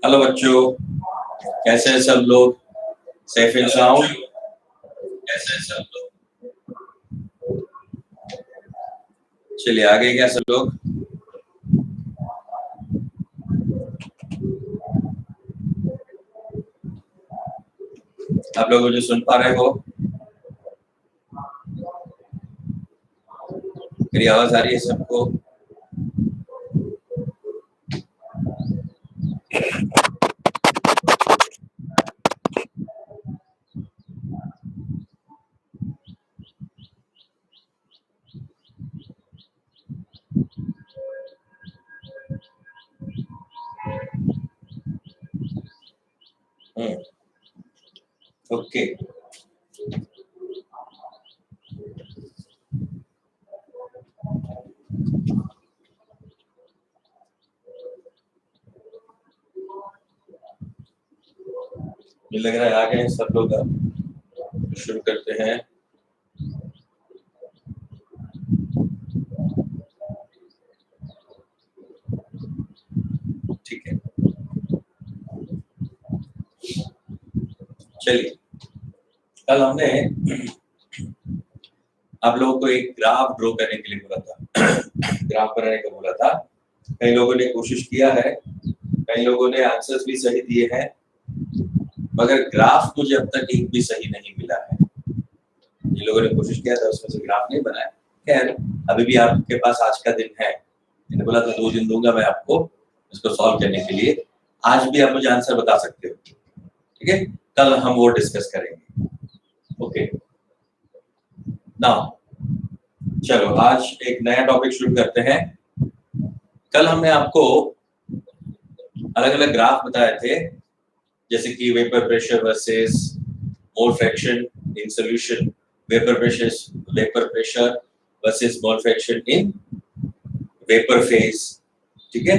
Hello बच्चों, कैसे हैं सब लोग? Safe and sound? कैसे हैं सब लोग? चलिए आगे क्या सब लोग? आप लोग मुझे सुन पा रहे हो? मेरी आवाज आ रही है सबको? ओके। मुझे लग रहा है आ गए हैं सब लोग। अब शुरू करते हैं। ठीक है, चलिए। कल हमने आप लोगों को एक ग्राफ ड्रॉ करने के लिए बोला था, ग्राफ बनाने का बोला था। कई लोगों ने कोशिश किया है, कई लोगों ने आंसर्स भी सही दिए हैं, मगर ग्राफ मुझे अब तक एक भी सही नहीं मिला है। जिन लोगों ने कोशिश किया था उसमें से ग्राफ नहीं बनाया। खैर, अभी भी आपके पास आज का दिन है। मैंने बोला था 2 दिन दूंगा मैं आपको इसको सॉल्व करने के लिए। आज भी आप मुझे आंसर बता सकते हो, ठीक है? कल हम वो डिस्कस करेंगे। ओके, नाउ चलो आज एक नया टॉपिक शुरू करते हैं। कल हमने आपको अलग अलग ग्राफ बताए थे, जैसे कि vapour pressure versus mole fraction in solution, vapour pressure versus mole fraction in vapour phase, ठीक है?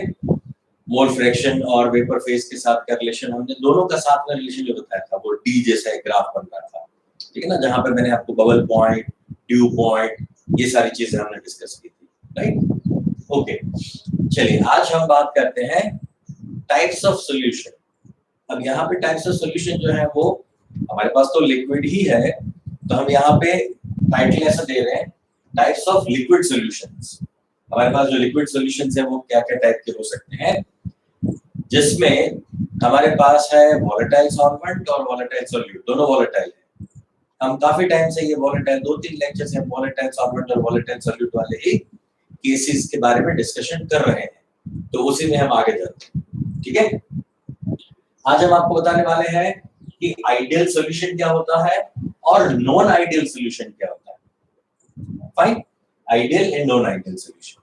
मोल फ्रैक्शन और वेपर फेज के साथ का रिलेशन, हमने दोनों का साथ में रिलेशन जो बताया था वो डी जैसा एक ग्राफ बन रहा था, ठीक है ना? जहां पर मैंने आपको बबल पॉइंट, ड्यू पॉइंट, ये सारी चीजें हमने डिस्कस की थी, राइट? ओके, चलिए आज हम बात करते हैं टाइप्स ऑफ सॉल्यूशन। अब यहाँ पे टाइप्स ऑफ सॉल्यूशन जो है वो हमारे पास तो लिक्विड ही है, तो हम यहाँ पे टाइटल ऐसा दे रहे हैं टाइप्स ऑफ लिक्विड सॉल्यूशंस। हमारे पास जो लिक्विड सॉल्यूशंस है वो क्या क्या टाइप के हो सकते हैं, जिसमें हमारे पास है वोलेटाइल सॉल्वेंट और वोलेटाइल सॉल्यूट, दोनों वोलेटाइल है। हम काफी टाइम से ये वोलेटाइल 2-3 लेक्चर से वोलेटाइल सॉल्वेंट और वोलेटाइल सॉल्यूट वाले ही केसेस के बारे में डिस्कशन कर रहे हैं, तो उसी में हम आगे जाते हैं, ठीक है? आज हम आपको बताने वाले हैं कि आइडियल सॉल्यूशन क्या होता है और नॉन आइडियल सॉल्यूशन क्या होता है। Fine, ideal and non ideal solution.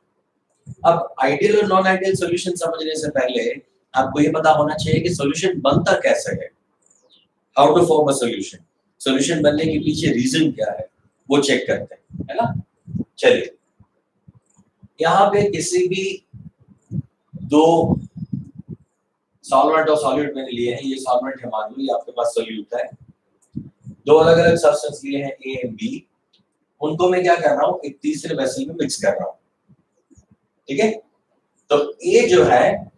अब आइडियल और नॉन आइडियल सॉल्यूशन समझने से पहले आपको ये पता होना चाहिए कि सॉल्यूशन बनता कैसे है, how to form a solution. Solution बनने के पीछे रीजन क्या है वो चेक करते हैं, है ना? चलिए, यहाँ पे किसी भी दो सॉल्वेंट और सॉल्यूट मैंने लिए हैं। ये सॉल्वेंट है, मान लो ये आपके पास सॉल्यूट है। दो अलग अलग सब्सटेंस लिए हैं ए एंड बी, उनको मैं क्या कर रहा हूँ, एक तीसरे वेसल में मिक्स कर रहा हूँ, ठीक है? तो ए जो है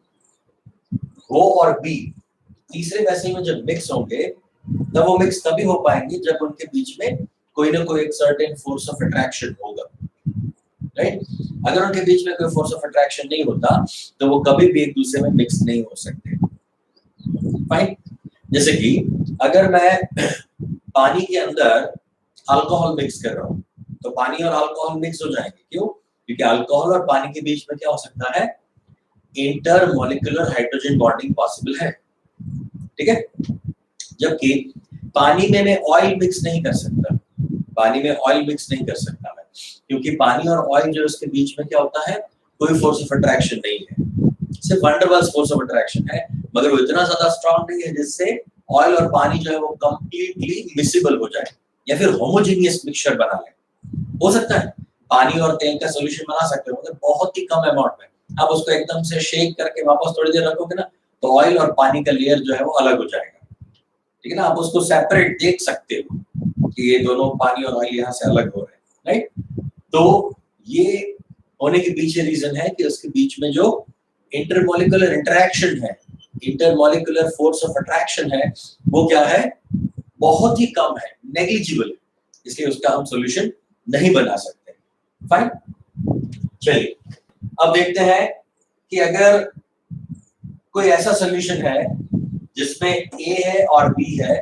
वो और बी तीसरे वेसल में जब मिक्स होंगे तब वो मिक्स तभी हो पाएंगे जब उनके बीच में कोई ना कोई एक सर्टेन फोर्स ऑफ अट्रैक्शन होगा, राइट? अगर उनके बीच में कोई फोर्स ऑफ अट्रैक्शन नहीं होता तो वो कभी भी एक दूसरे में मिक्स नहीं हो सकते। फाइन, जैसे कि अगर मैं पानी के अंदर अल्कोहल मिक्स कर रहा हूं तो पानी और अल्कोहल मिक्स हो जाएंगे। क्यों? क्योंकि अल्कोहल और पानी के बीच में क्या हो सकता है, इंटरमॉलिक्यूलर हाइड्रोजन बॉन्डिंग पॉसिबल है, ठीक है? जबकि पानी में मैं ऑयल मिक्स नहीं कर सकता, पानी में ऑयल मिक्स नहीं कर सकता मैं, क्योंकि पानी और ऑयल जो इसके बीच में क्या होता है, कोई फोर्स ऑफ अट्रैक्शन नहीं है, सिर्फ van der Waals force of attraction है, मगर वो इतना ज्यादा स्ट्रांग नहीं है जिससे ऑयल और पानी जो है वो कंप्लीटली मिक्सिबल हो जाए या फिर होमोजेनियस मिक्सचर बना ले। हो सकता है पानी और तेल का सॉल्यूशन बना सकते हो, मगर बहुत ही कम अमाउंट में। आप उसको एकदम से शेक करके वापस थोड़ी देर रखोगे ना तो ऑयल और पानी का लेयर जो है वो अलग हो जाएगा, ठीक है ना, आप उसको सेपरेट देख सकते हो कि ये दोनों पानी और ऑयल यहाँ से अलग हो रहे हैं, राइट। तो ये होने के पीछे रीजन है कि उसके बीच में जो इंटरमॉलिक्यूलर इंटरेक्शन है, इंटरमॉलिक्यूलर फोर्स ऑफ अट्रैक्शन है, वो क्या है, बहुत ही कम है, नेग्लिजिबल, इसलिए उसका हम सॉल्यूशन नहीं बना सकते। फाइन, चलिए अब देखते हैं कि अगर कोई ऐसा सॉल्यूशन है जिसमें ए है और बी है,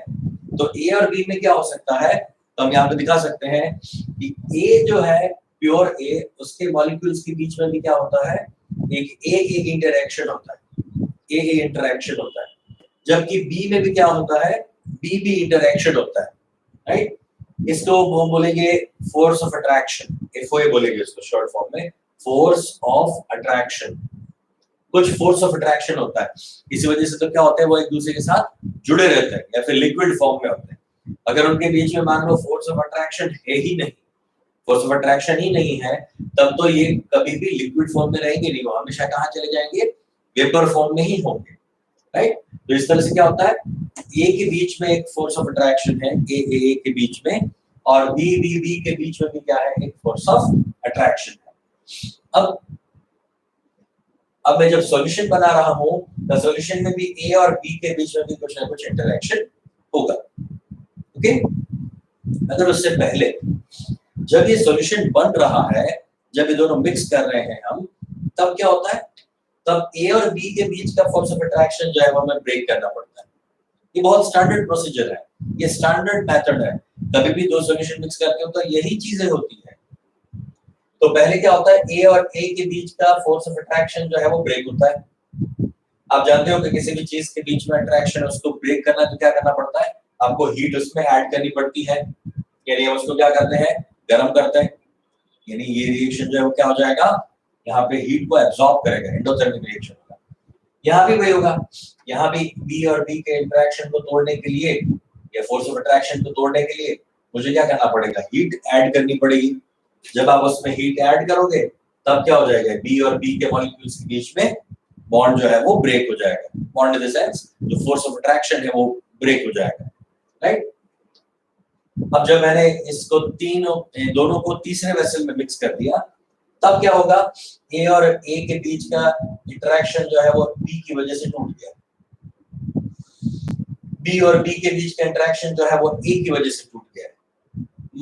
तो ए और बी में क्या हो सकता है, तो हम यहाँ पे दिखा सकते हैं कि ए जो है प्योर ए, उसके मॉलिक्यूल्स के बीच में भी क्या होता है, एक इंटरेक्शन होता है, ए इंटरेक्शन होता है, जबकि बी में भी क्या होता है, बी इंटरेक्शन होता है, राइट। इसको हम बोलेंगे फोर्स ऑफ अट्रैक्शन, एफओए बोलेंगे इसको शॉर्ट फॉर्म में, फोर्स ऑफ अट्रैक्शन। कुछ फोर्स ऑफ अट्रैक्शन होता है, इसी वजह से तो क्या होता है, वो एक दूसरे के साथ जुड़े रहते हैं या फिर लिक्विड फॉर्म में होते हैं। अगर उनके बीच में मान लो फोर्स ऑफ अट्रैक्शन है ही नहीं, फोर्स ऑफ अट्रैक्शन ही नहीं है, तब तो ये कभी भी लिक्विड फॉर्म में रहेंगे नहीं, वो हमेशा कहाँ चले जाएंगे, वेपर फॉर्म में ही होंगे, राइट। तो इस तरह से क्या होता है, ए के बीच में एक फोर्स ऑफ अट्रैक्शन है, ए के बीच में, और बी के बीच में भी क्या है, एक फोर्स ऑफ अट्रैक्शन है। अब मैं जब सॉल्यूशन बना रहा हूं, तो सॉल्यूशन में भी ए और बी के बीच में भी कुछ ना कुछ इंटरेक्शन होगा, ओके। अगर उससे पहले जब ये सॉल्यूशन बन रहा है, जब ये दोनों मिक्स कर रहे हैं हम, तब क्या होता है, तब ए और बी के बीच का फोर्स ऑफ अट्रैक्शन जो है वो हमें ब्रेक करना पड़ता है। ये बहुत स्टैंडर्ड प्रोसीजर है, ये स्टैंडर्ड मेथड है, कभी भी दो सॉल्यूशन मिक्स करते हो तो यही चीजें होती है। तो पहले क्या होता है, ए और ए के बीच का फोर्स ऑफ अट्रैक्शन जो है वो ब्रेक होता है। आप जानते हो कि किसी भी चीज के बीच में अट्रैक्शन है, उसको ब्रेक करना तो क्या करना पड़ता है, आपको हीट उसमें ऐड करनी पड़ती है, यानी हम उसको क्या करते हैं, गर्म करते हैं, यानी ये रिएक्शन जो है वो क्या हो जाएगा, यहाँ पे हीट को एब्सॉर्ब करेगा, एंडोथर्मिक रिएक्शन होगा। यहाँ भी वही होगा, यहाँ भी बी और बी के इंटरेक्शन को तोड़ने के लिए या फोर्स ऑफ अट्रैक्शन को तोड़ने के लिए मुझे क्या करना पड़ेगा, हीट ऐड करनी पड़ेगी। जब आप उसमें हीट ऐड करोगे तब क्या हो जाएगा, बी और बी के मॉलिक्यूल्स के बीच में बॉन्ड जो है वो ब्रेक हो जाएगा, बॉन्ड इन द सेंस जो फोर्स ऑफ अट्रैक्शन है वो ब्रेक हो जाएगा, राइट। अब जब मैंने इसको दोनों को तीसरे वेसल में मिक्स कर दिया, तब क्या होगा, ए और ए के बीच का इंटरेक्शन जो है वो बी की वजह से टूट गया, बी और बी के बीच का इंटरेक्शन जो है वो ए की वजह से टूट गया।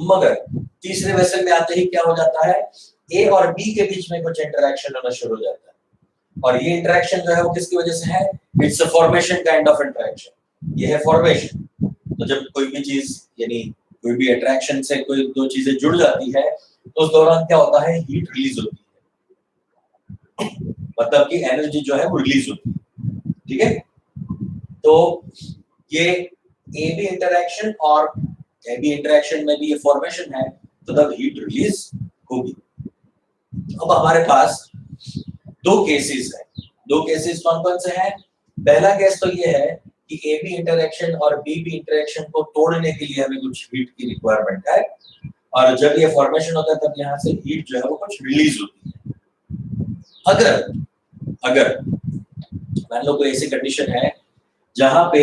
मगर तीसरे वेसल में आते ही क्या हो जाता है, ए और बी के बीच में कुछ इंटरेक्शन होना शुरू हो जाता है, और ये इंटरेक्शन जो है वो किसकी वजह से है, it's a formation kind of interaction, ये है फॉर्मेशन। तो जब कोई भी चीज यानी कोई भी अट्रैक्शन से कोई दो चीजें जुड़ जाती है, तो उस दौरान क्या होता है, हीट रिलीज होती है, मतलब कि एनर्जी जो है वो रिलीज होती है, ठीक है। तो ये ए बी इंटरेक्शन और ए बी इंटरेक्शन में भी ये फॉर्मेशन है, तो तब हीट रिलीज होगी। अब हमारे पास दो केसेस हैं, दो केसेस कौन कौन से हैं। पहला केस तो ये है कि ए बी इंटरेक्शन और बी बी इंटरेक्शन को तोड़ने के लिए हमें कुछ हीट की रिक्वायरमेंट है, और जब ये फॉर्मेशन होता है तब यहाँ से हीट जो है वो कुछ रिलीज होती है। अगर मान लो कोई ऐसी कंडीशन है जहां पे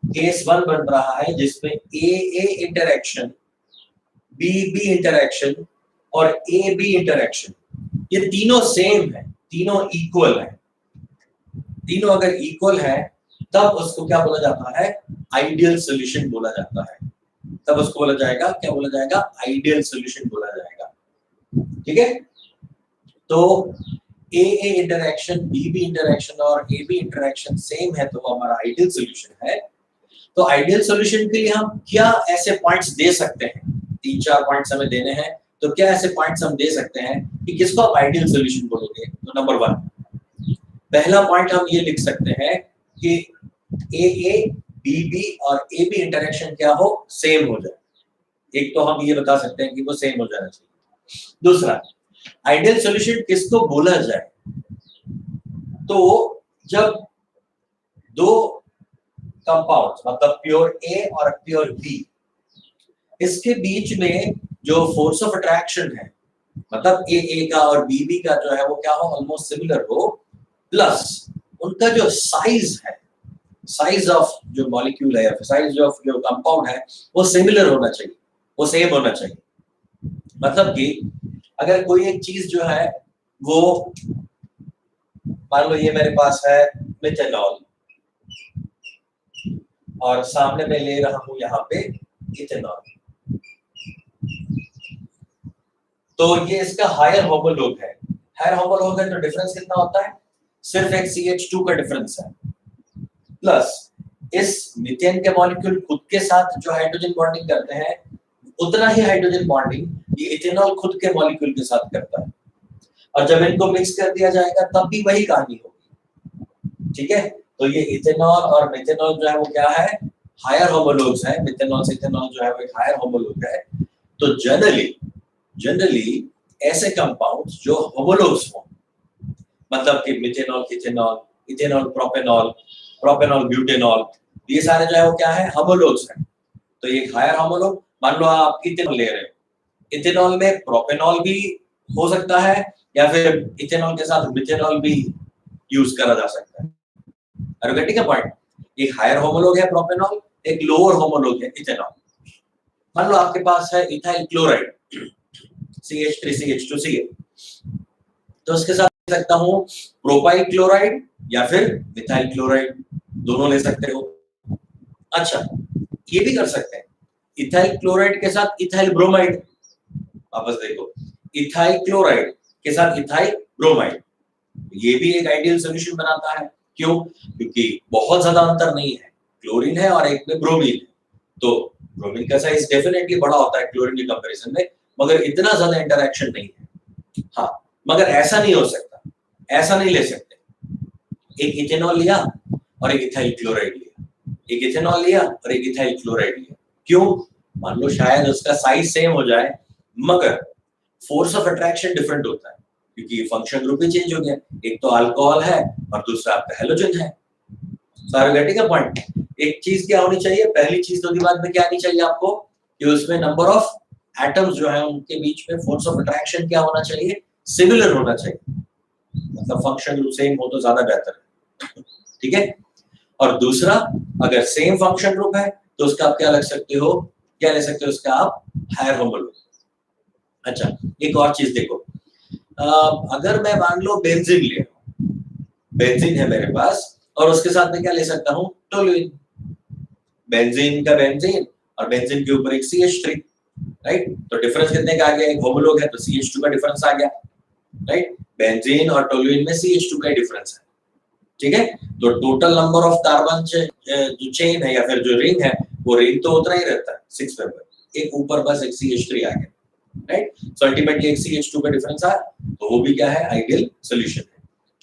केस 1 बन रहा है जिसमें ए इंटरेक्शन, बी बी इंटरेक्शन और ए बी इंटरेक्शन, ये तीनों सेम है, तीनों इक्वल है, तीनों अगर इक्वल है तब उसको क्या बोला जाता है, आइडियल सॉल्यूशन बोला जाता है। तब उसको बोला जाएगा, क्या बोला जाएगा, आइडियल सॉल्यूशन बोला जाएगा, ठीक है। तो ए इंटरेक्शन, बी बी इंटरेक्शन और ए बी इंटरेक्शन सेम है, तो हमारा आइडियल सॉल्यूशन है। तो आइडियल सॉल्यूशन के लिए हम क्या ऐसे पॉइंट्स दे सकते हैं, 3-4 पॉइंट्स हमें देने हैं, तो क्या ऐसे पॉइंट्स हम दे सकते हैं कि किसको आप आइडियल सॉल्यूशन बोलोगे। तो नंबर 1, पहला पॉइंट हम ये लिख सकते हैं कि ए बी बी और ए बी इंटरेक्शन क्या हो, सेम हो जाए। एक तो हम ये बता सकते हैं कि वो सेम हो जाना चाहिए। दूसरा, आइडियल सॉल्यूशन किसको बोला जाए, तो जब दो कंपाउंड्स मतलब प्योर ए और प्योर बी, इसके बीच में जो फोर्स ऑफ अट्रैक्शन है, मतलब ए का और बी का जो है वो क्या हो, ऑलमोस्ट सिमिलर हो, प्लस उनका जो साइज है, साइज ऑफ जो मॉलिक्यूल है या साइज ऑफ जो कंपाउंड है वो सिमिलर होना चाहिए, वो सेम होना चाहिए। मतलब कि अगर कोई एक चीज जो है वो, मान लो ये मेरे पास है मिथेनॉल और सामने मैं ले रहा हूं यहाँ पे इथेनॉल, तो ये इसका हायर होमोलोग है। हायर होमोलोग है तो डिफरेंस कितना होता है? सिर्फ एक CH2 का डिफरेंस है, प्लस इस मीथेन के मॉलिक्यूल खुद के साथ जो हाइड्रोजन बॉन्डिंग करते हैं उतना ही हाइड्रोजन बॉन्डिंग ये इथेनॉल खुद के मॉलिक्यूल के साथ करता है, और जब इनको मिक्स कर दिया जाएगा तब भी वही कहानी होगी। ठीक है, तो ये इथेनॉल और मिथेनॉल जो है वो क्या है? हायर होमोलोग्स है। मिथेनॉल से इथेनॉल जो है वो एक हायर होमोलोग है। तो जनरली ऐसे कंपाउंड्स जो होमोलोग्स हो, मतलब कि methanol ethanol, ethanol propanol, propanol butanol, ये सारे जो है वो क्या है? होमोलोग्स हैं। तो ये हायर होमोलोग, मान लो आप इथेनॉल ले रहे हो, इथेनॉल में प्रोपेनॉल भी हो सकता है या फिर इथेनॉल के साथ मिथेनॉल भी यूज करा जा सकता है। Are you getting a point? एक हायर होमोलोग है प्रोपेनॉल, एक लोअर होमोलोग है इथेनॉल। मान लो आपके पास है इथाइल क्लोराइड CH3CH2Cl, तो उसके साथ ले सकता हूं प्रोपाइल क्लोराइड या फिर मिथाइल क्लोराइड, दोनों ले सकते हो। अच्छा, ये भी कर सकते हैं इथाइल क्लोराइड के साथ इथाइल ब्रोमाइड। वापस देखो, इथाइल क्लोराइड के साथ इथाइल ब्रोमाइड, ये भी एक आइडियल सॉल्यूशन बनाता है। क्यों? क्योंकि बहुत ज्यादा अंतर नहीं है, क्लोरीन है और एक में ब्रोमीन है, तो ब्रोमीन का साइज डेफिनेटली बड़ा होता है क्लोरीन के कंपैरिजन में, मगर इतना ज्यादा इंटरेक्शन नहीं है। हाँ, मगर ऐसा नहीं हो सकता, ऐसा नहीं ले सकते। एक इथेनॉल लिया और एक इथाइल क्लोराइड लिया, एक इथेनॉल लिया और एक इथाइल क्लोराइड लिया। क्यों? मान लो शायद उसका साइज सेम हो जाए मगर फोर्स ऑफ अट्रैक्शन डिफरेंट होता है, क्योंकि फंक्शन ग्रुप ही चेंज हो गया। एक तो अल्कोहल है और दूसरा आपका हैलोजन है। सारे गेटिंग अ पॉइंट। एक चीज क्या होनी चाहिए? पहली चीज तो दिमाग में क्या आनी चाहिए आपको कि उसमें नंबर ऑफ एटम्स जो है उनके बीच में फोर्स ऑफ अट्रैक्शन क्या होना चाहिए? सिमिलर होना चाहिए, मतलब फंक्शन ग्रुप सेम हो तो ज्यादा बेहतर है। ठीक है, और दूसरा, अगर सेम फंक्शन ग्रुप है तो उसका आप क्या लग सकते हो? क्या ले सकते हो उसका आप? Higher homologue. अच्छा, एक और चीज देखो, अगर मैं मान लो बेंजीन ले, बेंजीन है मेरे पास और उसके साथ में क्या ले सकता हूं? टोलुइन। बेंजीन का बेंजीन और बेंजीन के ऊपर एक CH3, राइट? तो डिफरेंस कितने का आ गया? एक होमोलोग है तो CH2 का डिफरेंस आ गया, राइट? बेंजीन और टोलुइन में CH2 का डिफरेंस है। ठीक है, तो टोटल नंबर ऑफ कार्बन जो चेन है या फिर जो रिंग है वो रिंग तो उतना ही रहता है 6 मेंबर, एक ऊपर बस एक CH3 आ गया, राइट? सो अल्टीमेटली एक CH2 का डिफरेंस आया, तो वो भी क्या है? आइडियल सॉल्यूशन है।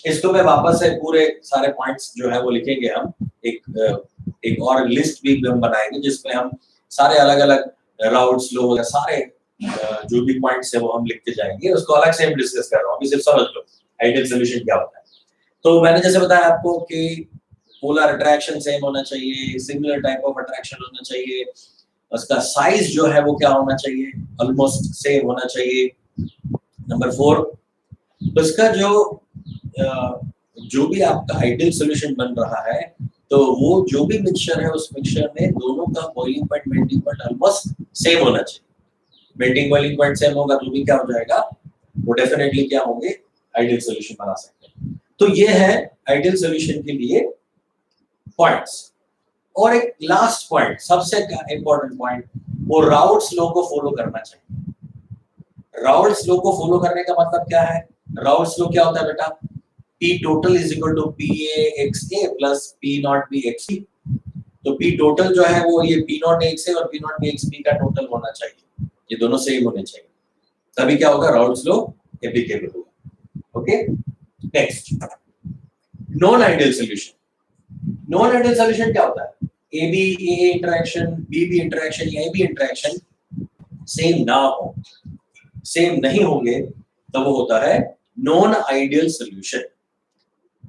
इसको मैं वापस से पूरे सारे पॉइंट्स जो है वो लिखेंगे हम, एक और लिस्ट भी हम बनाएंगे जिसमें हम सारे अलग-अलग राउट्स लो या सारे जो भी पॉइंट्स है वो हम लिखते जाएंगे। उसको अलग से हम डिस्कस कर रहा हूं, अभी सिर्फ समझ लो आइडियल सॉल्यूशन क्या होता है। तो मैंने जैसे बताया आपको कि पोलर अट्रैक्शन सेम होना चाहिए, सिमिलर टाइप ऑफ अट्रैक्शन होना चाहिए, उसका साइज जो है वो क्या होना चाहिए? ऑलमोस्ट सेम होना चाहिए। नंबर 4, उसका जो भी आपका आइडियल सॉल्यूशन बन रहा है तो वो जो भी मिक्सचर है उस मिक्सचर में दोनों का boiling point melting point almost same होना चाहिए। मेल्टिंग बॉइलिंग पॉइंट सेम होगा तो भी क्या हो जाएगा? वो डेफिनेटली क्या होंगे? आइडियल सॉल्यूशन बना सकते हैं। तो ये है आइडियल सॉल्यूशन के लिए पॉइंट्स। और एक लास्ट पॉइंट, सबसे इंपॉर्टेंट पॉइंट, वो राउट्स लॉ को फॉलो करना चाहिए। राउट्स लॉ को फॉलो करने का मतलब क्या है? राउट्स लॉ क्या होता है बेटा? P total is equal to PA(XA) plus P naught BXB। तो P total जो है वो ये P naught XA और P naught BXB का टोटल होना चाहिए, ये दोनों सेम होने चाहिए, तभी क्या होगा? राउट्स लॉ एप्लीकेबल होगा। Okay, next, non ideal solution. Non ideal solution क्या होता है? AB AA interaction, BB interaction या AB इंटरेक्शन सेम ना हो, सेम नहीं होंगे तो वो होता है non ideal solution.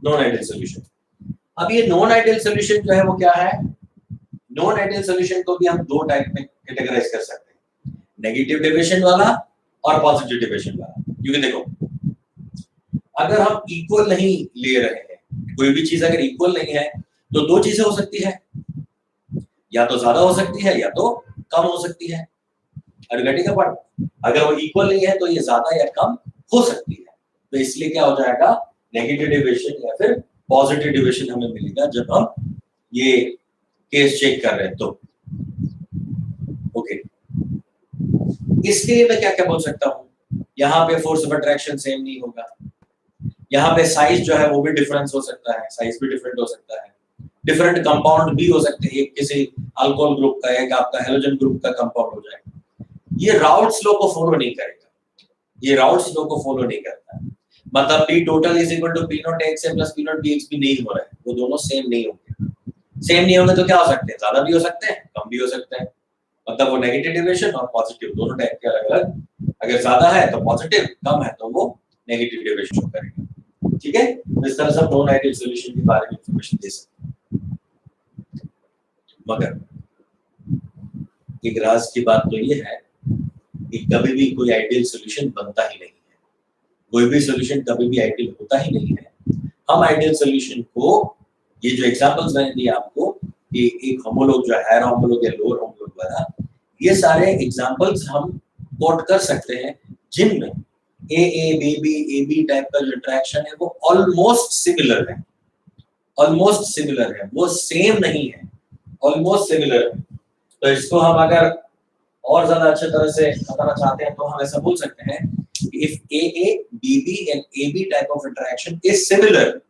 Non ideal solution. अब ये नॉन आइडियल सॉल्यूशन जो है वो क्या है? नॉन आइडियल सॉल्यूशन को भी हम दो टाइप में कैटेगराइज कर सकते हैं, नेगेटिव डेविएशन वाला और पॉजिटिव डेविएशन वाला। क्योंकि देखो, अगर हम इक्वल नहीं ले रहे हैं, कोई भी चीज अगर इक्वल नहीं है तो दो चीजें हो सकती है, या तो ज्यादा हो सकती है या तो कम हो सकती है। का पार्ट अगर वो इक्वल नहीं है तो ये ज्यादा या कम हो सकती है। तो इसलिए क्या हो जाएगा, नेगेटिव डेविएशन या फिर पॉजिटिव डेविएशन हमें मिलेगा जब हम ये केस चेक कर रहे हैं। तो ओके, इसके लिए मैं क्या क्या बोल सकता हूँ, यहाँ पे फोर्स ऑफ अट्रैक्शन सेम नहीं होगा, यहाँ पे साइज जो है वो भी डिफरेंस हो सकता है, साइज भी डिफरेंट हो सकता है, डिफरेंट कंपाउंड भी हो सकते हैं, एक किसी अल्कोहल ग्रुप का, एक आपका हेलोजन ग्रुप का कंपाउंड हो जाएगा। ये राउट्स लॉ को फॉलो नहीं करेगा, ये राउट्स लॉ को फॉलो नहीं करता है। मतलब P total is equal to P naught XA plus P naught BX भी नहीं हो रहा है, वो दोनों सेम नहीं होंगे। सेम नहीं होंगे तो क्या हो सकते हैं, ज्यादा भी हो सकते हैं, कम भी हो सकते हैं। मतलब वो नेगेटिव डेविएशन और पॉजिटिव दोनों टाइप के अलग अलग, अगर ज्यादा है तो पॉजिटिव, कम है तो वो नेगेटिव डेविएशन शो करेगा। ठीक है, इस तरह से हम नॉन आइडियल सॉल्यूशन के बारे में इंफॉर्मेशन दे सकते हैं। मगर एक राज की बात तो ये है कि कभी भी कोई आइडियल सॉल्यूशन बनता ही नहीं है, कोई भी सॉल्यूशन कभी भी आइडियल होता ही नहीं है। हम आइडियल सॉल्यूशन को, ये जो एग्जांपल्स मैंने दिए आपको कि एक होमोलॉग जो है, हायर होमोलॉग या लोअर होमोलॉग वाला, ये सारे एग्जांपल्स हम कोट कर सकते हैं जिनमें ए बी टाइप का जो इंटरेक्शन है वो ऑलमोस्ट सिमिलर है, ऑलमोस्ट सिमिलर है, वो सेम नहीं है, ऑलमोस्ट सिमिलर है। तो इसको हम अगर और ज्यादा अच्छे तरह से बताना चाहते हैं तो हम ऐसा बोल सकते हैं if AA, BB and AB type of interaction is similar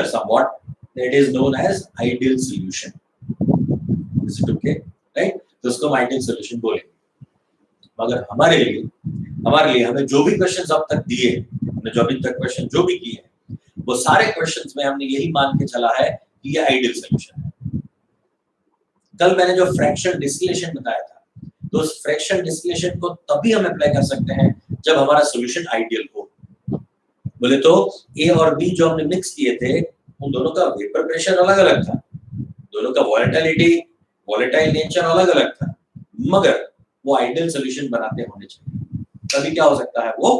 somewhat, that is known as ideal solution. Is it okay? Right? तो उसको हम ideal solution बोलेंगे। मगर हमारे लिए हमें जो भी क्वेश्चंस अब तक दिए, हमने जो अभी तक क्वेश्चन जो भी किए हैं, वो सारे क्वेश्चंस में हमने यही मान के चला है कि ये आइडियल सॉल्यूशन है। कल मैंने जो फ्रैक्शन डिस्टिलेशन बताया था, तो उस फ्रैक्शन डिस्टिलेशन को तभी हम अप्लाई कर सकते हैं जब हमारा सॉल्यूशन आइडियल हो। बोले तो ए और बी जो हमने मिक्स किए थे, उन दोनों का वेपर प्रेशर अलग अलग था, दोनों का वोलेटाइल नेचर अलग अलग था, मगर वो आइडियल सॉल्यूशन बनाते होने चाहिए। तभी क्या हो सकता है, वो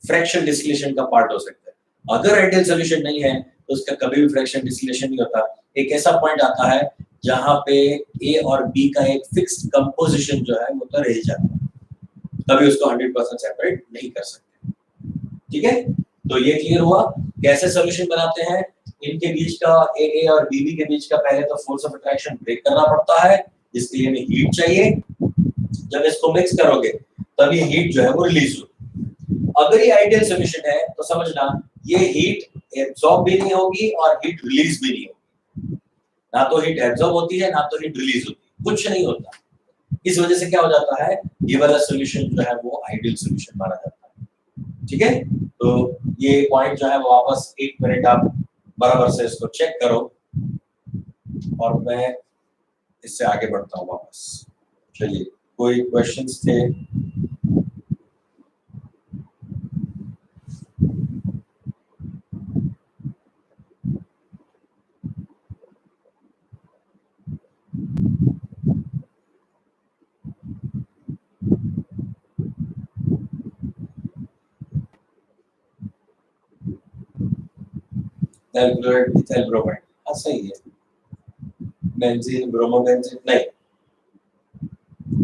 फ्रैक्शन डिस्टिलेशन का पार्ट हो सकता है। अगर आइडियल सॉल्यूशन नहीं है तो उसका कभी भी फ्रैक्शन डिस्टिलेशन नहीं होता। एक ऐसा पॉइंट आता है जहां पे ए और बी का एक फिक्स्ड कंपोजिशन जो है वो तो रह जाता है, तभी उसको 100% सेपरेट नहीं कर सकते। ठीक है, तो ये क्लियर हुआ कैसे सॉल्यूशन बनाते हैं। इनके बीच का ए और बी के बीच का पहले तो फोर्स ऑफ अट्रैक्शन ब्रेक करना पड़ता है, जिसके लिए हमें हीट चाहिए। जब इसको मिक्स करोगे तब ये हीट जो है वो रिलीज होगी। अगर ये आइडियल सॉल्यूशन है तो समझना ये हीट एब्सॉर्ब भी नहीं होगी और हीट रिलीज भी नहीं होगी। ना तो हीट एब्सॉर्ब होती है, ना तो हीट रिलीज होती है, कुछ नहीं होता। इस वजह से क्या हो जाता है, ये वाला सॉल्यूशन जो है वो आइडियल सॉल्यूशन माना जाता है। ठीक है, तो ये पॉइंट जो है वो वापस 1 मिनट आप बराबर से इसको चेक करो और मैं इससे आगे बढ़ता हूँ वापस। चलिए, कोई क्वेश्चंस थे? क्लोराइड इथाइल ब्रोमाइड, हाँ सही है। बेंजीन ब्रोमोबेंजीन नहीं,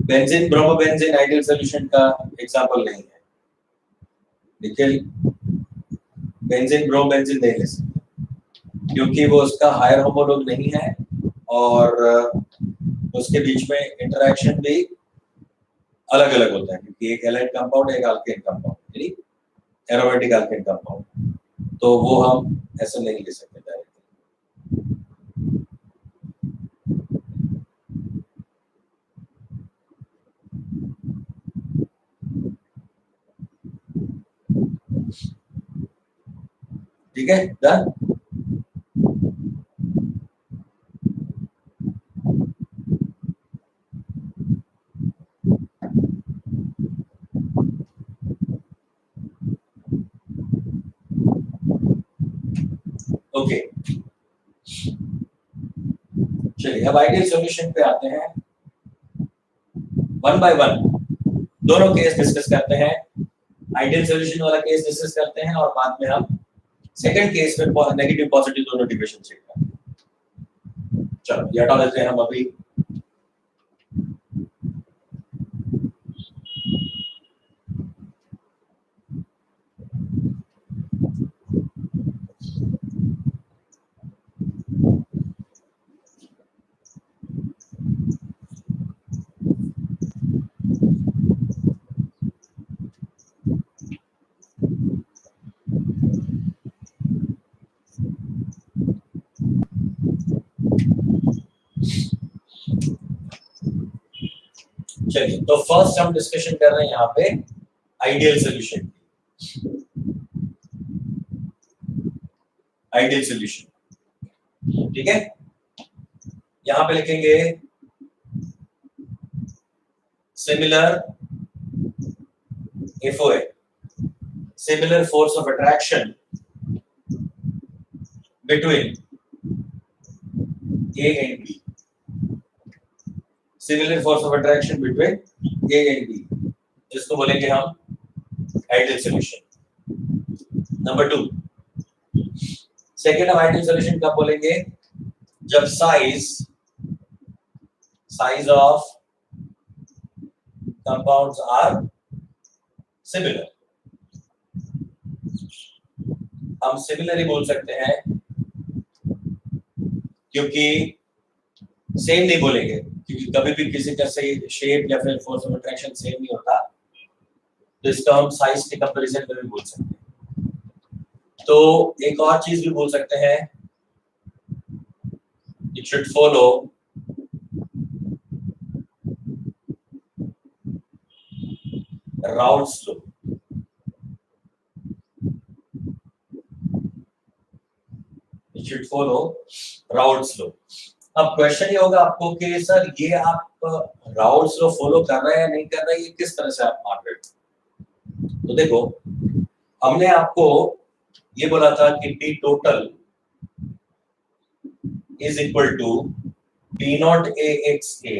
बेंजीन ब्रोमोबेंजीन आइडियल सॉल्यूशन का एग्जांपल नहीं है। लेकिन बेंजीन ब्रोमोबेंजीन नहीं ले सकते क्योंकि वो उसका हायर होमोलॉग नहीं है और उसके बीच में इंटरेक्शन भी अलग अलग होता है, क्योंकि एक हैलाइड कंपाउंड है, एक अल्केन कंपाउंड, यानी एरोमेटिक अल्केन कंपाउंड, तो वो हम ऐसे नहीं ले सकते डायरेक्ट। ठीक है, डन। ओके, चलिए अब आइडियल सॉल्यूशन पे आते हैं। 1 बाय 1 दोनों केस डिस्कस करते हैं। आइडियल सॉल्यूशन वाला केस डिस्कस करते हैं और बाद में हम सेकंड केस में नेगेटिव पॉजिटिव दोनों डिविजन चेक करते। चलो ये हटा देते हैं हम अभी। चलिए तो फर्स्ट हम डिस्कशन कर रहे हैं यहाँ पे आइडियल सॉल्यूशन। आइडियल सॉल्यूशन ठीक है, यहां पे लिखेंगे similar FOA, similar force of attraction between A and B, similar force of attraction between A and B, जिसको बोलेंगे हम आइडियल सॉल्यूशन। नंबर 2, सेकेंड हम आइडियल सॉल्यूशन कब बोलेंगे, जब size of compounds are similar. हम सिमिलर ही बोल सकते हैं क्योंकि सेम नहीं बोलेंगे, क्योंकि कभी भी किसी का सही शेप या फिर फोर्स ऑफ अट्रैक्शन सेम नहीं होता, तो इसका हम साइज के कंपैरिजन में भी बोल सकते हैं। तो एक और चीज भी बोल सकते हैं, it should follow Raoult's law. It should follow Raoult's law. अब क्वेश्चन ये होगा आपको कि सर ये आप राउल्स लॉ फॉलो कर रहे हैं नहीं कर रहे हैं, ये किस तरह से आप मान रहे हो। तो देखो हमने आपको ये बोला था कि P total is equal to P naught AXA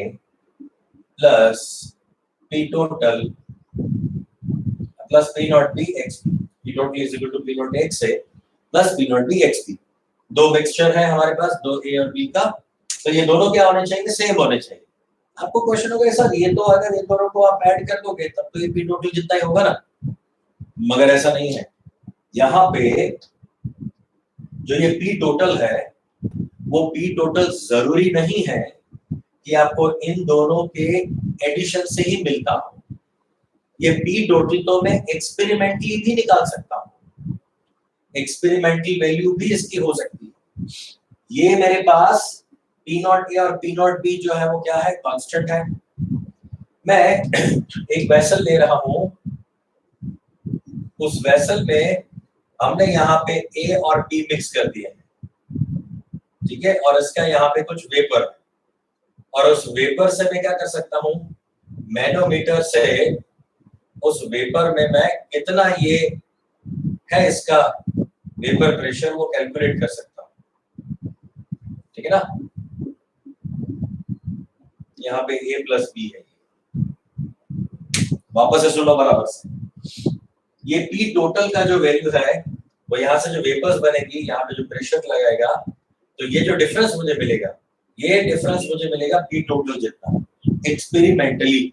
plus P total plus P naught BXB। P total is equal to P naught AXA plus P naught BXB। दो मिक्सचर है हमारे पास, दो A और B का, तो ये दोनों क्या होने चाहिए, सेम होने चाहिए। आपको क्वेश्चन होगा सर ये तो अगर इन दोनों को आप ऐड कर दोगे तब तो ये P टोटल जितना ही होगा ना, मगर ऐसा नहीं है। यहाँ पे जो ये P टोटल है वो P टोटल जरूरी नहीं है कि आपको इन दोनों के एडिशन से ही मिलता हो। ये P टोटल तो मैं एक्सपेरिमेंटली भी निकाल सकता हूँ, एक्सपेरिमेंटल वैल्यू भी इसकी हो सकती है। ये मेरे पास P नॉट A और P नॉट B जो है वो क्या है, कांस्टेंट है। मैं एक वेसल ले रहा हूं, उस वेसल में हमने यहाँ पे A और B मिक्स कर दिए हैं, ठीक है, और इसका यहाँ पे कुछ वेपर है, और उस वेपर से मैं क्या कर सकता हूँ, मैनोमीटर से उस वेपर में मैं कितना ये है इसका वेपर प्रेशर वो कैलकुलेट कर सकता हूँ, ठीक है ना। यहाँ पे A प्लस B है, वापस से सुनो बराबर से। ये P टोटल का जो वैल्यू है वो यहाँ से जो वेपर्स बनेगी, यहाँ पे जो प्रेशर लगाएगा, तो ये जो डिफरेंस मुझे मिलेगा, ये डिफरेंस मुझे मिलेगा P टोटल जितना, एक्सपेरिमेंटली।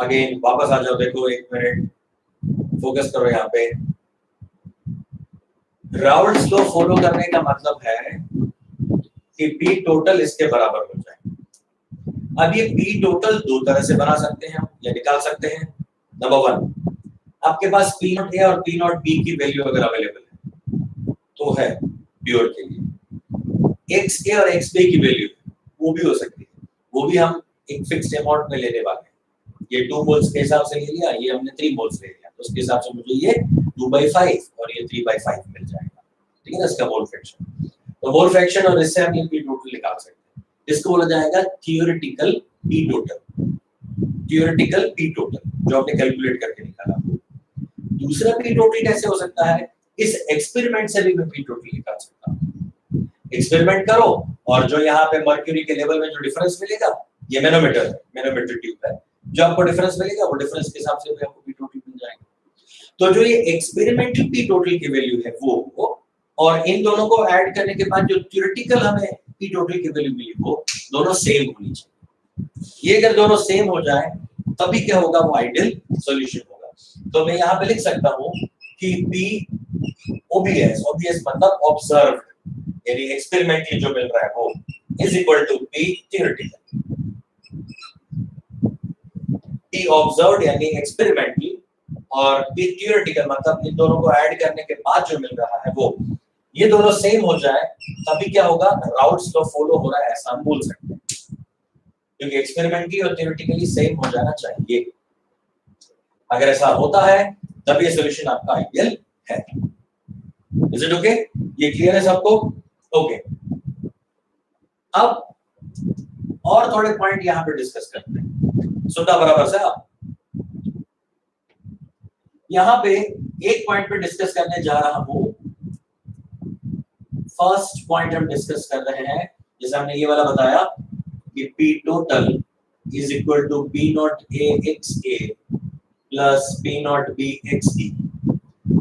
अगेन वापस आ जाओ, देखो एक मिनट फोकस करो यहाँ पे। राउल्स लॉ फॉलो करने का मतलब है कि P टोटल इसके बराबर हो जाए। अब ये P टोटल दो तरह से बना सकते हैं या निकाल सकते हैं। नंबर 1, आपके पास P नॉट A और P नॉट B की वैल्यू अगर अवेलेबल है तो है प्योर के लिए, XA और XB की वैल्यू वो भी हो सकती है, वो भी हम एक फिक्स्ड अमाउंट में लेने वाले हैं। ये 2 मोल्स के हिसाब से ले लिया, ये हमने 3 मोल्स ले लिया, तो उसके हिसाब से मुझे ये 2/5 और ये 3/5 मिल जाएगा, ठीक है ना, इसका मोल फ्रैक्शन। तो मोल फ्रैक्शन और इससे हम ये P टोटल निकाल सकते हैं। इसको बोला जाएगा theoretical P total, theoretical P total जो आपने कैलकुलेट करके निकाला। दूसरा P टोटल कैसे हो सकता है, इस एक्सपेरिमेंट से भी मैं P टोटल निकाल सकता हूं। एक्सपेरिमेंट करो और जो यहाँ पे मर्क्यूरी के लेवल में जो डिफरेंस मिलेगा, ये मैनोमीटर है, मैनोमीटर ट्यूब है, जो आपको डिफरेंस मिलेगा वो डिफरेंस के हिसाब से भी आपको P टोटल मिल जाएगा। तो जो ये एक्सपेरिमेंटल पी टोटल की वैल्यू है वो और इन दोनों को ऐड करने के बाद जो थ्योरेटिकल हमें पी टोटल की वैल्यू मिली वो दोनों सेम होनी चाहिए। ये अगर दोनों सेम हो जाए तभी क्या होगा, वो आइडियल सॉल्यूशन होगा। तो मैं यहाँ पे लिख सकता हूँ कि P OBS मतलब ऑब्जर्व्ड, यानी एक्सपेरिमेंटली जो मिल रहा है वो is equal to P theoretical. P observed यानी एक्सपेरिमेंटली और P थ्योरेटिकल मतलब इन दोनों को ऐड करने के बाद जो मिल रहा है वो, ये दोनों सेम हो जाए तभी क्या होगा, राउट्स तो फॉलो हो रहा है ऐसा हम बोल सकते हैं, क्योंकि एक्सपेरिमेंटली और थ्योरेटिकली सेम हो जाना चाहिए। अगर ऐसा होता है तब ये सॉल्यूशन आपका आइडियल है। Is it okay? ये क्लियर है सबको? ओके। अब और थोड़े पॉइंट यहां पे डिस्कस करते हैं, सुनना बराबर से आप। यहां पे एक पॉइंट पे डिस्कस करने जा रहा हूं। फर्स्ट पॉइंट हम डिस्कस कर रहे हैं, जैसे हमने ये वाला बताया कि P total is equal to P naught A x A plus P naught B x B,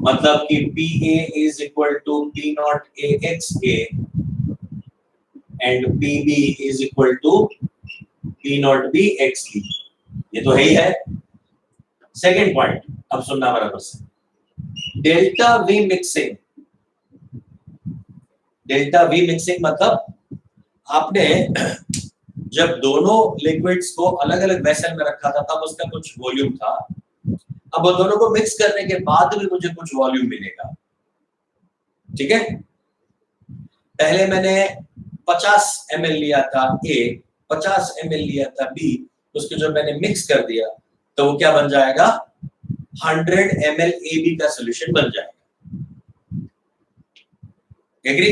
मतलब कि PA is equal to P naught A x A and PB is equal to P naught B x B। ये तो है ही है। Second point अब सुनना बराबर से, delta V mixing. Delta V mixing मतलब आपने जब दोनों लिक्विड्स को अलग अलग वेसल में रखा था तब उसका कुछ वॉल्यूम था, अब वो दोनों को मिक्स करने के बाद भी मुझे कुछ वॉल्यूम मिलेगा। ठीक है, पहले मैंने 50 ml लिया था A, 50 ml लिया था B, उसको जब मैंने मिक्स कर दिया तो वो क्या बन जाएगा, 100 ml AB का सॉल्यूशन बन जाएगा। एग्री?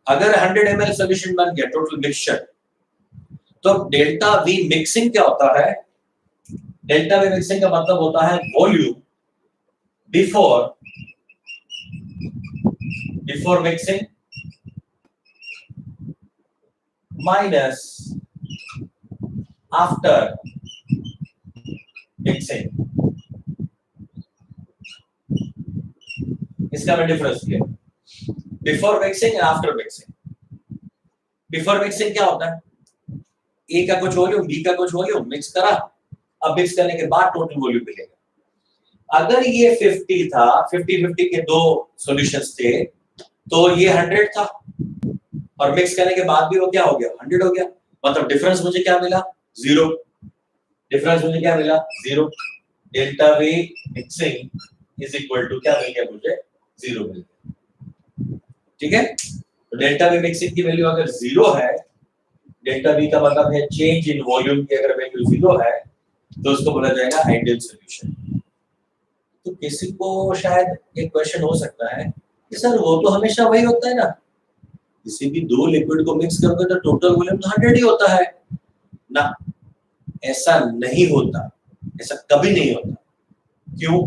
अगर 100 ml सॉल्यूशन बन गया टोटल मिक्सचर, तो डेल्टा V मिक्सिंग क्या होता है? डेल्टा V मिक्सिंग का मतलब होता है volume before mixing minus after mixing. इसका मैं डिफरेंस किया, before mixing and after mixing. Before mixing क्या होता है, ए का कुछ वॉल्यूम, बी का कुछ वॉल्यूम, मिक्स करा, अब मिक्स करने के बाद टोटल वॉल्यूम मिलेगा। अगर ये 50 था, 50-50 के दो सॉल्यूशंस थे, तो ये 100 था और मिक्स करने के बाद भी वो क्या हो गया, 100 हो गया। मतलब डिफरेंस मुझे क्या मिला, 0। डिफरेंस मुझे क्या मिला, 0। Delta V mixing is equal to क्या मिल गया मुझे, 0 मिल गया। ठीक है, तो डेल्टा V मिक्सिंग की वैल्यू अगर 0 है, डेल्टा V का मतलब है चेंज इन वॉल्यूम की अगर वैल्यू 0 है तो उसको बोला जाएगा आइडियल सॉल्यूशन। तो किसी को शायद एक क्वेश्चन हो सकता है कि सर वो तो हमेशा वही होता है ना, किसी भी दो लिक्विड को मिक्स करोगे तो टोटल वॉल्यूम तो 100 ही होता है ना। ऐसा नहीं होता, ऐसा कभी नहीं होता। क्यों?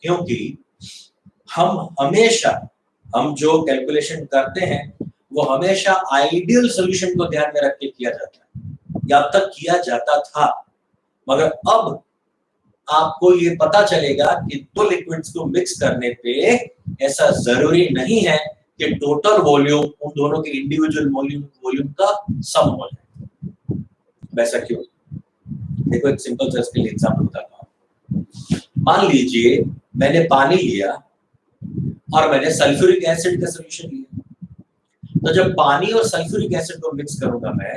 क्योंकि हम जो कैलकुलेशन करते हैं वो हमेशा आइडियल सॉल्यूशन को ध्यान में रख के किया जाता है, या अब तक किया जाता था। मगर अब आपको ये पता चलेगा कि दो लिक्विड्स को मिक्स करने पे ऐसा जरूरी नहीं है कि टोटल वॉल्यूम उन दोनों के इंडिविजुअल वॉल्यूम का सम हो जाए। वैसा क्यों? देखो एक सिंपल सा इसके लिए एग्जांपल बताता हूं। मान लीजिए मैंने पानी लिया और मैंने सल्फ्यूरिक एसिड का सॉल्यूशन लिया, तो जब पानी और सल्फ्यूरिक एसिड को मिक्स करूंगा मैं,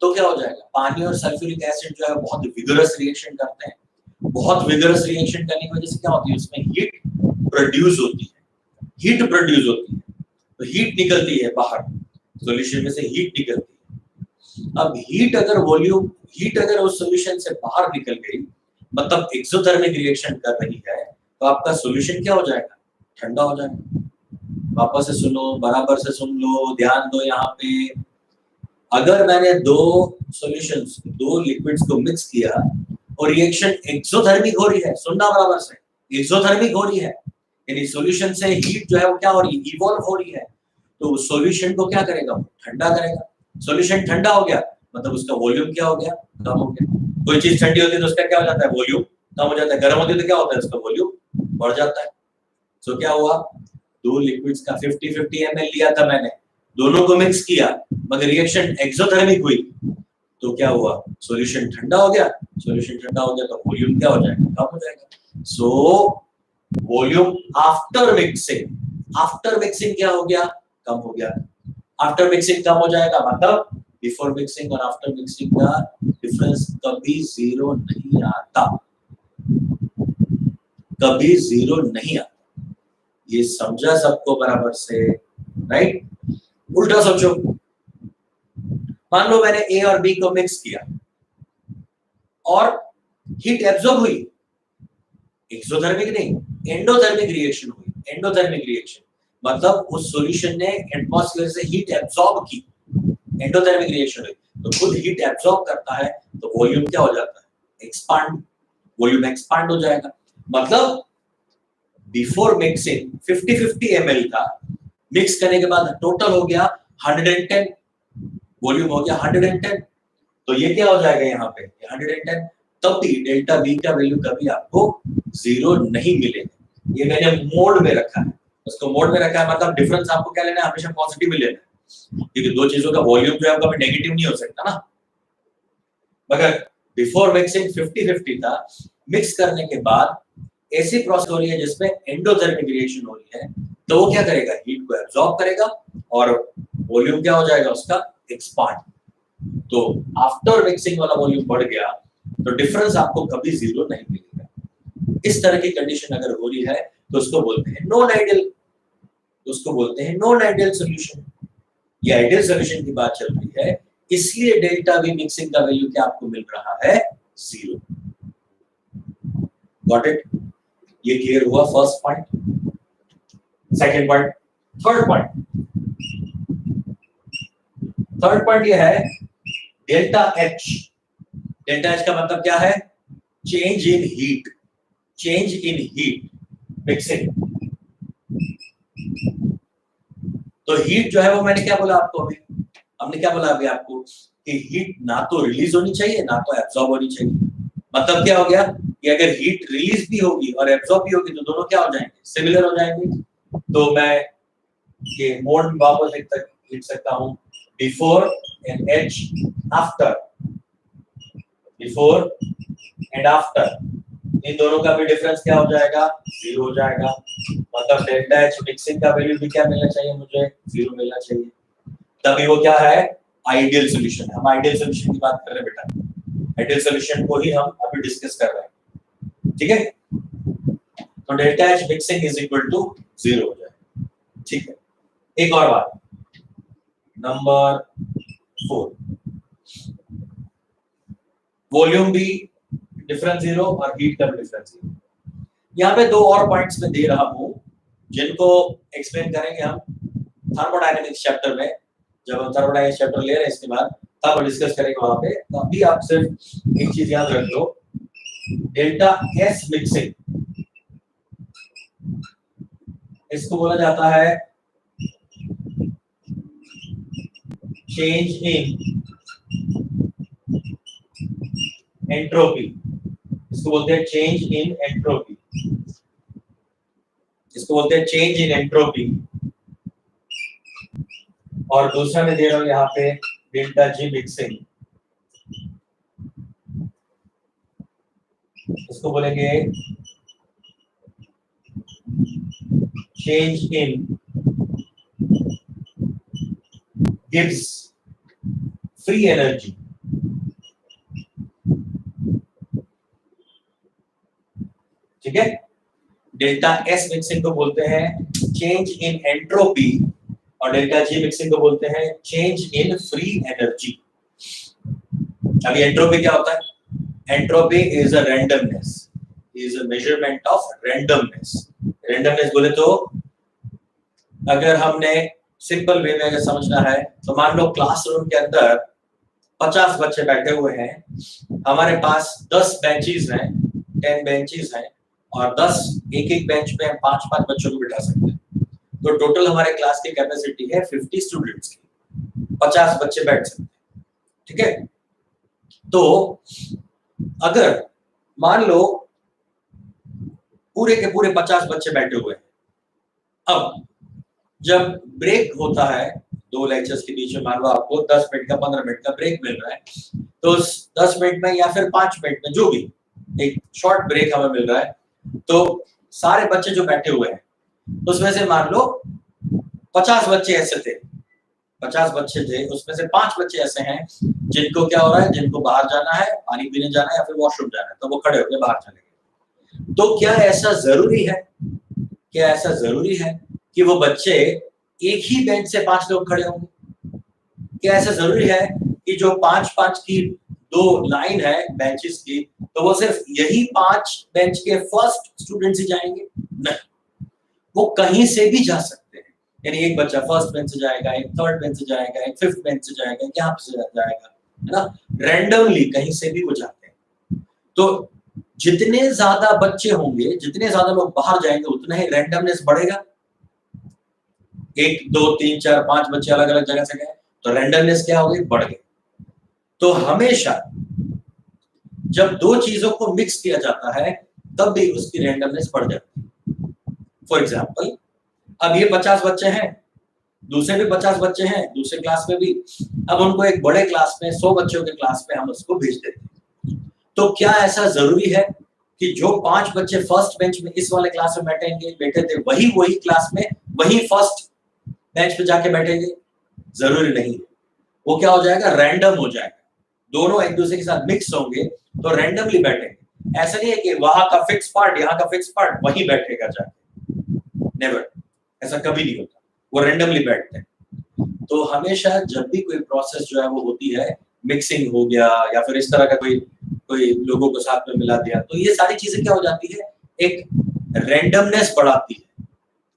तो क्या हो जाएगा, पानी और सल्फ्यूरिक एसिड जो है बहुत विगरस रिएक्शन करते हैं। बहुत विगरस रिएक्शन करने की वजह से क्या होती है, उसमें हीट प्रोड्यूस होती है, तो हीट निकलती है बाहर, सॉल्यूशन में से हीट निकलती है। अब हीट अगर उस सॉल्यूशन से बाहर निकल गई, मतलब एक्सोथर्मिक रिएक्शन कर रही है, तो आपका सॉल्यूशन क्या हो जाएगा, ठंडा हो जाएगा। वापस से सुनो, बराबर से सुन लो, ध्यान दो। यहाँ पे अगर मैंने दो लिक्विड्स को मिक्स किया और रिएक्शन एक्सोथर्मिक हो रही है, सुनना बराबर से, एक्सोथर्मिक हो रही है, यानी सॉल्यूशन से हीट जो है वो क्या हो रही है, इवॉल्व हो रही है, तो सॉल्यूशन को क्या करेगा, ठंडा करेगा। सॉल्यूशन ठंडा हो गया मतलब उसका वॉल्यूम क्या हो गया, कम हो गया। कोई चीज ठंडी होती है तो उसका क्या हो जाता है, वॉल्यूम कम हो जाता है। गर्म होती है तो क्या होता है, उसका वॉल्यूम बढ़ जाता है। तो क्या हुआ, दो लिक्विड्स का 50-50 ml लिया था मैंने, दोनों को मिक्स किया, मगर रिएक्शन एक्सोथर्मिक हुई तो क्या हुआ, सॉल्यूशन ठंडा हो गया। सॉल्यूशन ठंडा हो गया तो वॉल्यूम क्या हो जाएगा, कम हो जाएगा। सो वॉल्यूम आफ्टर मिक्सिंग क्या हो गया, कम हो गया। आफ्टर मिक्सिंग कम हो जाएगा, मतलब बिफोर मिक्सिंग और आफ्टर मिक्सिंग का डिफरेंस कभी जीरो नहीं आता, कभी जीरो नहीं आता। ये समझा सबको बराबर से, राइट। उल्टा सोचो, मान लो मैंने ए और बी को मिक्स किया और हीट एब्जॉर्ब हुई, एक्सोथर्मिक नहीं एंडोथर्मिक रिएक्शन हुई। एंडोथर्मिक रिएक्शन मतलब उस सॉल्यूशन ने एटमॉस्फेयर से हीट एब्जॉर्ब की, एंडोथर्मिक रिएक्शन हुई। तो खुद हीट एब्जॉर्ब करता है तो वॉल्यूम क्या हो जाता है, एक्सपांड, वॉल्यूम एक्सपांड हो जाएगा। मतलब बिफोर मिक्सिंग 50-50 ml था, मिक्स करने के बाद टोटल हो गया 110, वॉल्यूम हो गया 110। तो ये क्या हो जाएगा यहाँ पे 110, तब भी डेल्टा V का वैल्यू कभी आपको जीरो नहीं मिलेगा। ये मैंने मोड में रखा है, उसको मोड में रखा है, मतलब डिफरेंस आपको क्या लेना है, हमेशा पॉजिटिव ही लेना है, क्योंकि दो चीजों का वॉल्यूम जो है कभी नेगेटिव नहीं हो सकता ना। मगर बिफोर मिक्सिंग 50-50 था, मिक्स करने के बाद ऐसी प्रोसेस हो रही है जिसमें एंडोथर्मिक रिएक्शन हो रही है, तो वो क्या करेगा, हीट को एब्जॉर्ब करेगा और वॉल्यूम क्या हो जाएगा उसका, एक्सपांड। तो आफ्टर मिक्सिंग वाला वॉल्यूम बढ़ गया तो डिफरेंस आपको कभी जीरो नहीं मिलेगा। इस तरह की कंडीशन अगर हो रही है तो उसको बोलते हैं नॉन आइडियल, उसको बोलते हैं नॉन आइडियल सॉल्यूशन। ये आइडियल सॉल्यूशन की बात चल रही है, इसलिए डेल्टा V मिक्सिंग का वैल्यू क्या आपको मिल रहा है, जीरो। Got it? ये क्लियर हुआ first point. Second point, third point ये है डेल्टा H। डेल्टा H का मतलब क्या है, change in heat, change in heat mixing. तो हीट जो है वो मैंने क्या बोला आपको, अभी हमने क्या बोला अभी आपको कि हीट ना तो रिलीज होनी चाहिए ना तो एब्जॉर्ब होनी चाहिए। मतलब क्या हो गया कि अगर हीट रिलीज भी होगी और एब्जॉर्ब भी होगी तो दोनों क्या हो जाएंगे, सिमिलर हो जाएंगे। तो मैं ये मोड में वापस लिख सकता हूं, before and H after, before and after, इन दोनों का भी डिफरेंस क्या हो जाएगा, जीरो हो जाएगा। मतलब डेल्टा H मिक्सिंग का वैल्यू भी क्या मिलना चाहिए, मुझे जीरो मिलना चाहिए। तभी वो क्या है, आइडियल सॉल्यूशन। हम आइडियल सॉल्यूशन की बात कर रहे हैं बेटा, आइडियल सॉल्यूशन को ही हम अभी डिस्कस कर रहे हैं, ठीक है। तो delta H mixing is equal to zero हो जाएगा, ठीक है। एक और बात, नंबर 4, वॉल्यूम भी डिफरेंस जीरो और हीट का भी डिफरेंस जीरो। यहाँ पे दो और पॉइंट्स में दे रहा हूं जिनको एक्सप्लेन करेंगे हम थर्मोडायनेमिक्स चैप्टर में। जब हम थर्मोडायनेमिक्स चैप्टर ले रहे हैं इसके बाद तब डिस्कस करेंगे वहां पे। तो अभी आप सिर्फ एक चीज याद रख लो, डेल्टा S मिक्सिंग, इसको बोला जाता है चेंज इन एंट्रोपी। इसको बोलते हैं चेंज इन एंट्रोपी, इसको बोलते हैं चेंज इन एंट्रोपी। और दूसरा मैं दे रहा हूं यहाँ पे डेल्टा G मिक्सिंग, इसको बोलेंगे change in gives free energy. ठीक है, डेल्टा S मिक्सिंग को बोलते हैं चेंज इन एंट्रोपी और डेल्टा G मिक्सिंग को बोलते हैं चेंज इन फ्री एनर्जी। अभी एंट्रोपी क्या होता है, entropy is a randomness, is a measurement of randomness. Randomness बोले तो अगर हमने सिंपल वे में अगर समझना है तो मान लो क्लासरूम के अंदर 50 बच्चे बैठे हुए हैं, हमारे पास 10 बेंचेस हैं, 10 बेंचेस हैं और 10 एक बेंच पे हम 5-5 बच्चों को बिठा सकते हैं। तो टोटल हमारे क्लास की कैपेसिटी है 50 स्टूडेंट्स की, 50 बच्चे बैठ सकते हैं, ठीक है। तो अगर मान लो पूरे के पूरे 50 बच्चे बैठे हुए हैं। अब जब ब्रेक होता है 2 लेक्चर्स के बीच में, मान लो आपको 10 मिनट का 15 मिनट का ब्रेक मिल रहा है, तो उस 10 मिनट में या फिर 5 मिनट में जो भी एक शॉर्ट ब्रेक हमें मिल रहा है, तो सारे बच्चे जो बैठे हुए हैं उसमें से मान लो 50 बच्चे ऐसे थे, 50 बच्चे थे, उसमें से 5 बच्चे ऐसे हैं जिनको क्या हो रहा है, जिनको बाहर जाना है, पानी पीने जाना है या फिर वॉशरूम जाना है, तो वो खड़े होकर बाहर चले गए। तो क्या ऐसा जरूरी है, क्या ऐसा जरूरी है कि वो बच्चे एक ही बेंच से 5 लोग खड़े होंगे? क्या ऐसा जरूरी है कि जो 5-5 की 2 लाइन है बेंचेस की, तो वो सिर्फ यही 5 बेंच के फर्स्ट स्टूडेंट्स ही जाएंगे? नहीं, वो कहीं से भी जा सकते हैं। यानी एक बच्चा फर्स्ट बेंच से जाएगा, एक थर्ड बेंच से जाएगा, एक फिफ्थ बेंच से जाएगा, यहाँ से जाएगा, है ना, रैंडमली कहीं से भी वो जाते हैं। तो जितने ज्यादा बच्चे होंगे, जितने ज्यादा लोग बाहर जाएंगे, उतना ही रैंडमनेस बढ़ेगा। 1 2 3 4 5 बच्चे अलग अलग जगह से गए, तो रैंडमनेस क्या हो गई, बढ़ गई। तो हमेशा जब 2 चीजों को मिक्स किया जाता है तब भी उसकी रैंडमनेस बढ़ जाती है। फॉर एग्जाम्पल, अब ये 50 बच्चे हैं, दूसरे भी 50 बच्चे हैं दूसरे क्लास में भी, अब उनको एक बड़े क्लास में 100 बच्चों के क्लास में हम उसको भेज देते हैं। तो क्या ऐसा जरूरी है कि जो 5 बच्चे फर्स्ट बेंच में इस वाले क्लास में बैठे थे वही क्लास में वही फर्स्ट बेंच पे जाके बैठेंगे? जरूरी नहीं है। वो क्या हो जाएगा, रैंडम हो जाएगा, दोनों एक दूसरे के साथ मिक्स होंगे तो रैंडमली बैठेंगे। ऐसा नहीं है कि वहां का फिक्स पार्ट यहाँ का फिक्स पार्ट वही बैठेगा जाके, नेवर, ऐसा कभी नहीं होता, वो रैंडमली बैठते हैं। तो हमेशा जब भी कोई प्रोसेस जो है वो होती है, मिक्सिंग हो गया या फिर इस तरह का कोई लोगों को साथ में मिला दिया, तो ये सारी चीजें क्या हो जाती है, एक रैंडमनेस बढ़ाती है,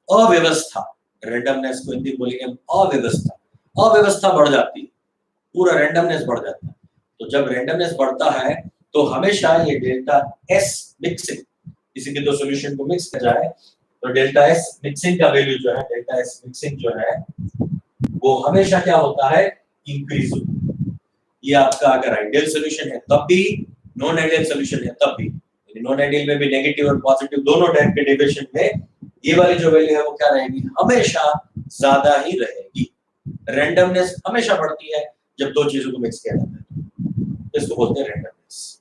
अव्यवस्था, रैंडमनेस को हिंदी बोलेंगे अव्यवस्था, अव्यवस्था बढ़ जाती है, पूरा रैंडमनेस बढ़ जाता है। तो जब रैंडमनेस बढ़ता है तो हमेशा ये डेल्टा एस मिक्सिंग, किसी के 2 सॉल्यूशन को मिक्स किया जाए तो डेल्टा एस मिक्सिंग का वैल्यू जो है, डेल्टा एस मिक्सिंग जो है वो हमेशा क्या होता है, इंक्रीज होता है। ये आपका अगर आइडियल सॉल्यूशन है तब भी, नॉन आइडियल सॉल्यूशन है तब भी, नॉन आइडियल में भी नेगेटिव और पॉजिटिव दोनों टाइप के डेविएशन में ये वाली जो वैल्यू है वो क्या रहेगी, हमेशा ज्यादा ही रहेगी। रैंडमनेस हमेशा बढ़ती है जब 2 चीजों को मिक्स किया जाता है, इसको बोलते हैं रैंडमनेस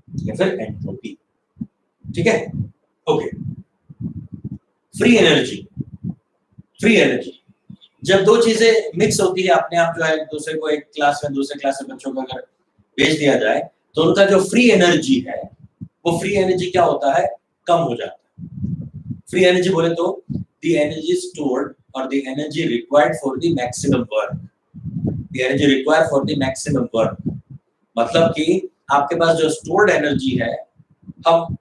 या फिर एंट्रोपी। ठीक है, okay. Free energy, free energy जब 2 चीजें मिक्स होती है अपने आप, जो है एक दूसरे को एक क्लास में दूसरे क्लास में बच्चों को अगर भेज दिया जाए तो उनका जो फ्री एनर्जी है वो फ्री एनर्जी क्या होता है, कम हो जाता है। फ्री एनर्जी बोले तो द एनर्जी स्टोर्ड और the energy required for the maximum work, the energy required for the maximum work, मतलब कि आपके पास जो स्टोर्ड एनर्जी है, हम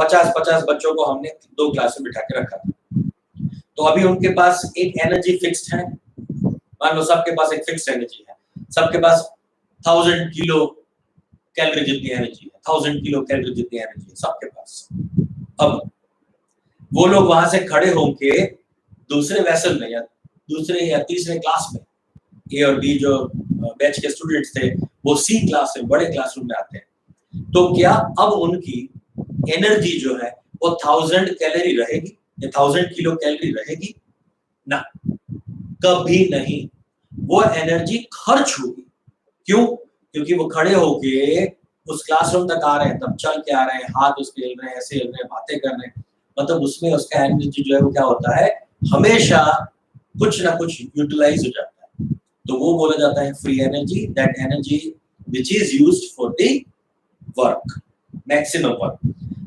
50-50 बच्चों को हमने 2 क्लास में बिठा के रखा था, तो अभी उनके पास एक एनर्जी फिक्स्ड है, मान लो सबके पास एक फिक्स्ड एनर्जी है, सबके पास 1000 किलो कैलोरी जितनी एनर्जी है, 1000 किलो कैलोरी जितनी एनर्जी है सबके पास। अब वो लोग वहां से खड़े होके दूसरे वेसल में या दूसरे या तीसरे क्लास में, ए और बी जो बैच के स्टूडेंट्स थे वो सी क्लास में बड़े क्लासरूम में आते हैं, तो क्या अब उनकी एनर्जी जो है वो 1000 कैलोरी रहेगी या 1000 किलो कैलोरी रहेगी? ना, कभी नहीं, वो एनर्जी खर्च होगी। क्यों? क्योंकि वो खड़े होके उस क्लासरूम तक आ रहे हैं, तब चल के आ रहे हैं, हाथ उसके हिल रहे हैं, ऐसे हिल रहे हैं, बातें कर रहे हैं, मतलब उसमें उसका एनर्जी जो है वो क्या होता है, हमेशा कुछ ना कुछ यूटिलाइज हो जाता है। तो वो बोला जाता है free energy, that energy which is used for the work, maximum work.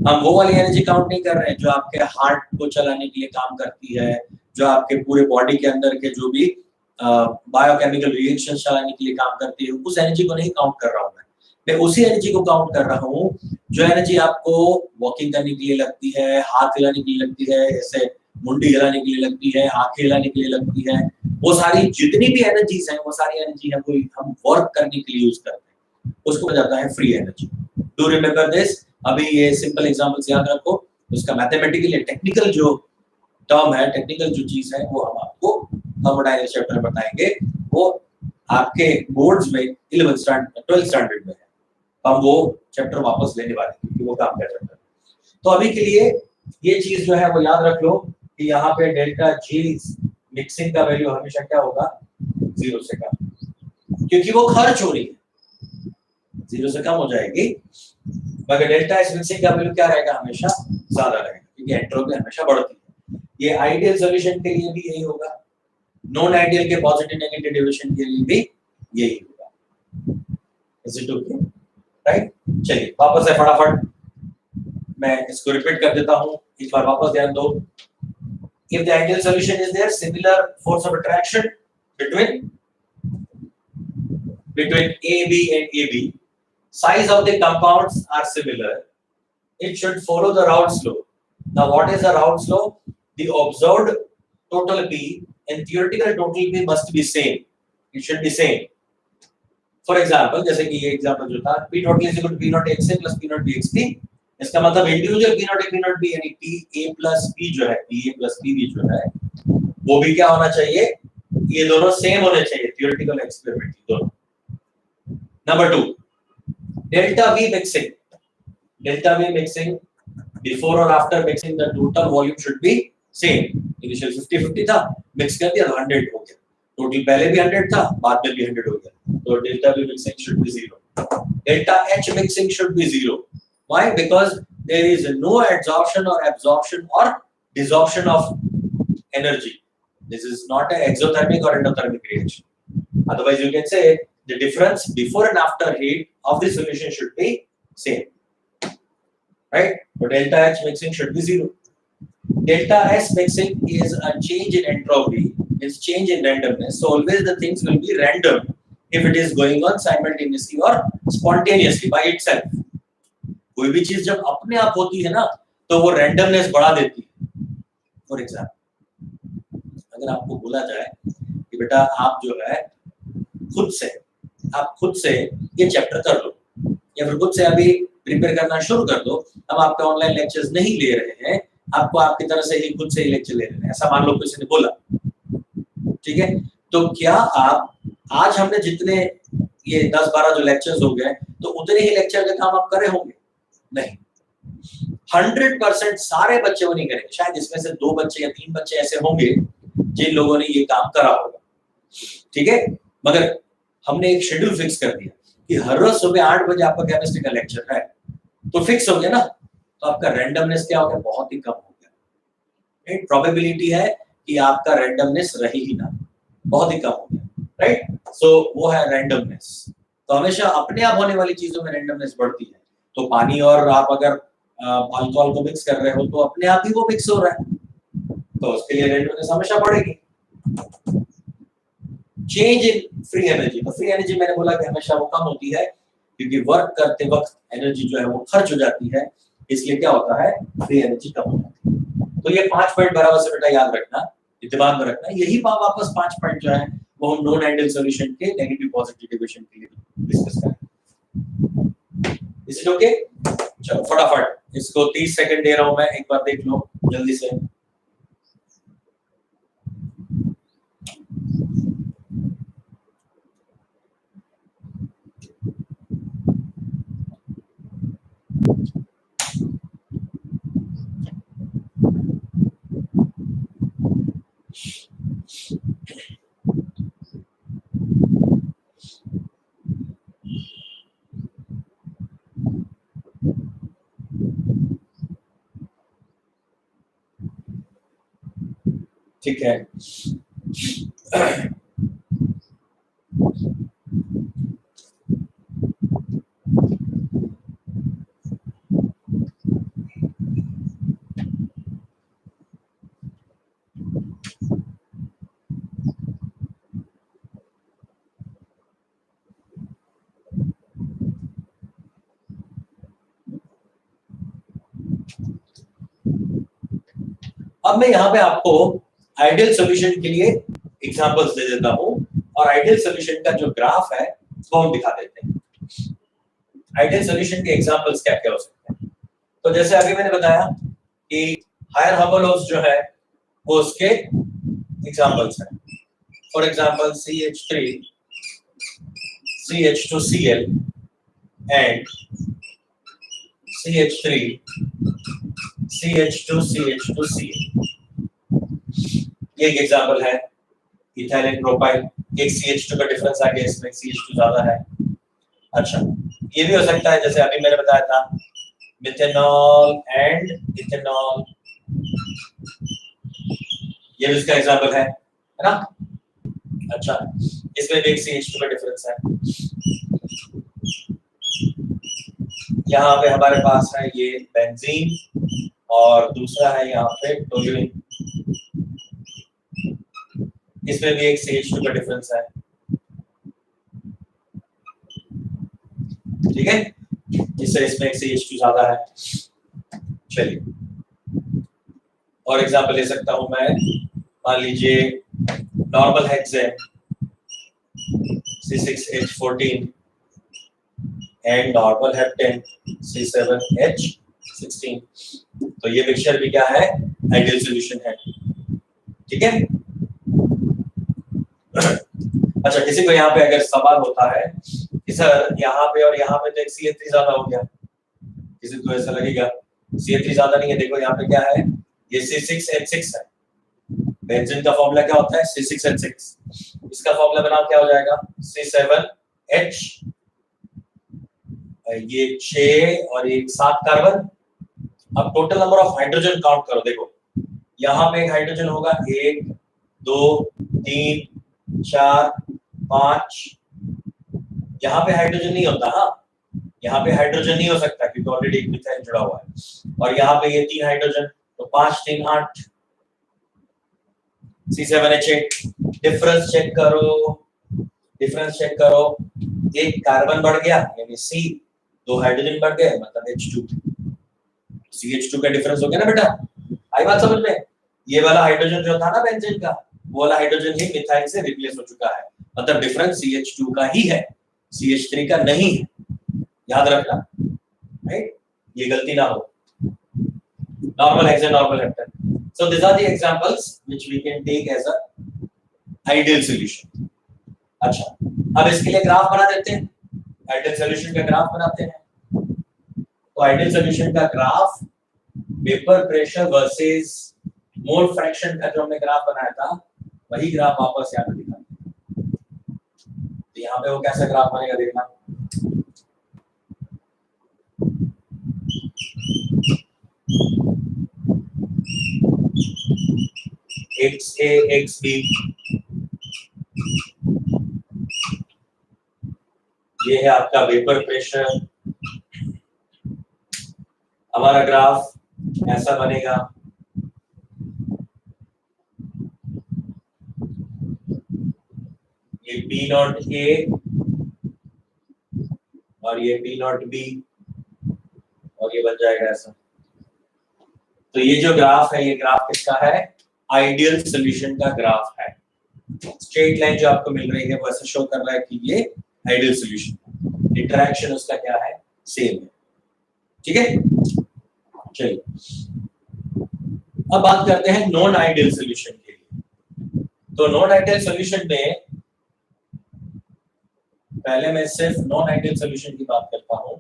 हम वो वाली एनर्जी काउंट नहीं कर रहे हैं जो आपके हार्ट को चलाने के लिए काम करती है, जो आपके पूरे बॉडी के अंदर के जो भी बायोकेमिकल रिएक्शन चलाने के लिए काम करती है, उस एनर्जी को नहीं काउंट कर रहा हूँ मैं उसी एनर्जी को काउंट कर रहा हूँ जो एनर्जी आपको वॉकिंग करने के लिए लगती है, हाथ हिलाने के लिए लगती है, ऐसे मुंडी हिलाने के लिए लगती है, आंखें हिलाने के लिए लगती है, वो सारी जितनी भी एनर्जीज हैं वो सारी एनर्जी है वो हम वर्क करने के लिए यूज करते हैं, उसको कहा जाता है free energy. Do remember this. अभी ये सिंपल एग्जांपल्स याद रखो, उसका मैथमेटिकल टेक्निकल जो टर्म है, टेक्निकल जो चीज है वो हम आपको थर्मोडायनामिक्स चैप्टर में बताएंगे, वो आपके बोर्ड्स में 12th स्टैंडर्ड में है, हम वो चैप्टर वापस लेने वाले हैं क्योंकि वो काम कर चैप्टर। तो अभी के लिए ये चीज जो है वो याद रख लो कि यहाँ पे डेल्टा जी मिक्सिंग का वैल्यू हमेशा क्या होगा, 0 से कम, क्योंकि वो खर्च हो रही है, 0 से कम हो जाएगी। मगर डेल्टा एच मिक्सिंग का वैल्यू क्या रहेगा, हमेशा ज्यादा रहेगा, क्योंकि एंट्रोपी हमेशा बढ़ती है। ये आइडियल सॉल्यूशन के लिए भी यही होगा, नॉन आइडियल के पॉजिटिव नेगेटिव डिविजन के लिए भी यही होगा। Is it okay, right? चलिए वापस से फटाफट मैं इसको रिपीट कर देता हूं, एक बार वापस ध्यान दो। If the ideal solution is there, similar force of attraction between AB and AB, size of the compounds are similar, it should follow the Raoult's law. Now what is the Raoult's law? The observed total P and theoretical total P must be same. It should be same. For example, जैसे कि ये example जो था, P total is equal to P naught XA plus P naught BXP, इसका मतलब individual P naught A P naught B यानी TA plus P जो है, TA plus PB जो है, वो भी क्या होना चाहिए, ये दोनों सेम होने चाहिए, थियोरेटिकल एक्सपेरिमेंट दोनों। Number 2, delta V mixing, delta V mixing before or after mixing the total volume should be same. Initial 50-50 था, मिक्स कर दिया तो 100 हो गया, टोटल पहले भी 100 था, बाद में भी 100 हो गया, तो delta V mixing should be 0. Delta H mixing should be 0. Why? Because there is no adsorption or absorption or desorption of energy. This is not an exothermic or endothermic reaction. Otherwise, you can say the difference before and after heat of the solution should be same. Right? So delta H mixing should be 0. Delta S mixing is a change in entropy, is change in randomness. So always the things will be random if it is going on simultaneously or spontaneously by itself. कोई भी चीज जब अपने आप होती है ना, तो वो रैंडमनेस बढ़ा देती है। फॉर एग्जाम्पल, अगर आपको बोला जाए कि बेटा आप जो है खुद से ये चैप्टर कर लो, या फिर खुद से अभी प्रिपेयर करना शुरू कर दो, हम आपके ऑनलाइन लेक्चर्स नहीं ले रहे हैं, आपको आपकी तरफ से ही खुद से ही लेक्चर ले रहे हैं, ऐसा मान लो किसी ने बोला, ठीक है? तो क्या आप आज हमने जितने ये 10-12 जो लेक्चर्स हो गए, तो उतने ही लेक्चर का काम आप करे होंगे? नहीं, 100% सारे बच्चे वो नहीं करेंगे। शायद इसमें से 2 बच्चे या 3 बच्चे ऐसे होंगे जिन लोगों ने ये काम करा होगा, ठीक है? मगर हमने एक शेड्यूल फिक्स कर दिया कि हर रोज सुबह 8 बजे आपका केमिस्ट्री का लेक्चर है, तो फिक्स हो गया ना, तो आपका रैंडमनेस क्या हो गया, बहुत ही कम हो गया। राइट? प्रोबेबिलिटी है कि आपका रैंडमनेस रही ही ना, बहुत ही कम हो गया। राइट? सो वो है रैंडमनेस। तो हमेशा अपने आप होने वाली चीजों में रैंडमनेस बढ़ती है। तो पानी और आप अगर अल्कोहल को मिक्स कर रहे हो, तो अपने आप ही वो मिक्स हो रहा है, तो उसके लिए रैंडमनेस हमेशा बढ़ेगी। चेंज इन फ्री एनर्जी, तो फ्री एनर्जी मैंने बोला कि हमेशा वो कम होती है, क्योंकि वर्क करते वक्त एनर्जी जो है वो खर्च हो जाती है, इसलिए क्या होता है, फ्री एनर्जी कम हो जाती है। तो ये 5 पॉइंट बराबर से बेटा याद रखना, दिमाग में रखना। यही वापस 5 पॉइंट जो है वो हम नॉन आइडियल सॉल्यूशन के नेगेटिव पॉजिटिव डिविजन के लिए डिस्कस करेंगे। Is it okay? चलो फटाफट इसको 30 सेकंड दे रहा हूं मैं, एक बार देख लो जल्दी से। ठीक है, अब मैं यहाँ पे आपको आइडियल सॉल्यूशन के लिए एग्जांपल्स दे देता हूँ, और आइडियल सॉल्यूशन का जो ग्राफ है वो हम दिखा देते हैं। आइडियल सॉल्यूशन के एग्जांपल्स क्या क्या हो सकते हैं? तो जैसे अभी मैंने बताया कि हायर हर्बल जो है वो उसके एग्जांपल्स हैं। For example CH3 CH2Cl and CH3 CH2 ये एक एग्जांपल है इथाइल एंड प्रोपाइल। एक CH2 का डिफरेंस आ गया, इसमें CH2 ज्यादा है। अच्छा, ये भी हो सकता है जैसे अभी मैंने बताया था मिथेनॉल एंड इथेनॉल, ये भी इसका एग्जांपल है ना। अच्छा, इसमें भी एक CH2 का डिफरेंस है। यहाँ पे हमारे पास है ये बेंजीन और दूसरा है यहाँ पे टोल्यूइन, इसमें भी एक CH2 का डिफरेंस है। ठीक है, इससे इसमें एक CH2 ज्यादा है। चलिए और एग्जांपल ले सकता हूं मैं, मान लीजिए normal hexane C6H14 and normal heptane C7H16, तो ये मिक्सचर भी क्या है, आइडियल सॉल्यूशन है। ठीक है। अच्छा, किसी को यहाँ पे अगर सवाल होता है कि सर यहाँ पे और यहाँ पे तो एक CH3 ज्यादा हो गया, किसी को ऐसा लगेगा CH3 ज्यादा नहीं है, देखो यहाँ पे क्या है, ये C6H6 है। बेंजीन का फॉर्मूला क्या होता है, C6H6, इसका फॉर्मूला बनाओ क्या हो जाएगा, C7H, ये 6 और ये 7 कार्बन। अब total number of hydrogen count करो, देखो यहाँ पे एक हाइड्रोजन होगा 1 2 3 4 5, यहाँ पे हाइड्रोजन नहीं होता। हाँ, यहाँ पे हाइड्रोजन नहीं हो सकता क्योंकि ऑलरेडी एक मिथाइल जुड़ा हुआ है। और यहाँ पे ये 3 हाइड्रोजन, तो 5 3 8, C7H8। डिफरेंस चेक करो, डिफरेंस चेक करो, एक कार्बन बढ़ गया यानी C, 2 हाइड्रोजन बढ़ गए मतलब H2, CH2 का डिफरेंस हो गया ना बेटा। आई बात समझ में? ये वाला हाइड्रोजन जो था ना बेंजीन का, वो वाला हाइड्रोजन ही मिथाइल से रिप्लेस हो चुका है, मतलब डिफरेंस CH2 का ही है, CH3 का नहीं है, याद रखना, राइट? ये गलती ना हो। Normal hexane, normal heptane, so these are the examples which we can take as a ideal solution। अच्छा, अब इसके लिए ग्राफ बना देते हैं, आइडियल सॉल्यूशन का ग्राफ बनाते हैं। तो आइडियल सॉल्यूशन का graph vapour pressure versus mole fraction का जो हमने ग्राफ बनाया था, वही ग्राफ वापस यहाँ पे दिखा। तो यहाँ पे वो कैसा ग्राफ बनेगा देखना। XA XB, ये है आपका वेपर प्रेशर। हमारा ग्राफ ऐसा बनेगा, ये P0A और ये P0B और ये बन जाएगा ऐसा। तो ये जो ग्राफ है, ये ग्राफ किसका है, आइडियल सॉल्यूशन का ग्राफ है। स्ट्रेट लाइन जो आपको मिल रही है वो ऐसा शो कर रहा है कि ये आइडियल सॉल्यूशन, इंटरेक्शन उसका क्या है, सेम है। ठीक है, चलिए अब बात करते हैं नॉन आइडियल सॉल्यूशन के लिए। तो नॉन आइडियल सॉल्यूशन में पहले मैं सिर्फ नॉन आइडियल सॉल्यूशन की बात करता हूं।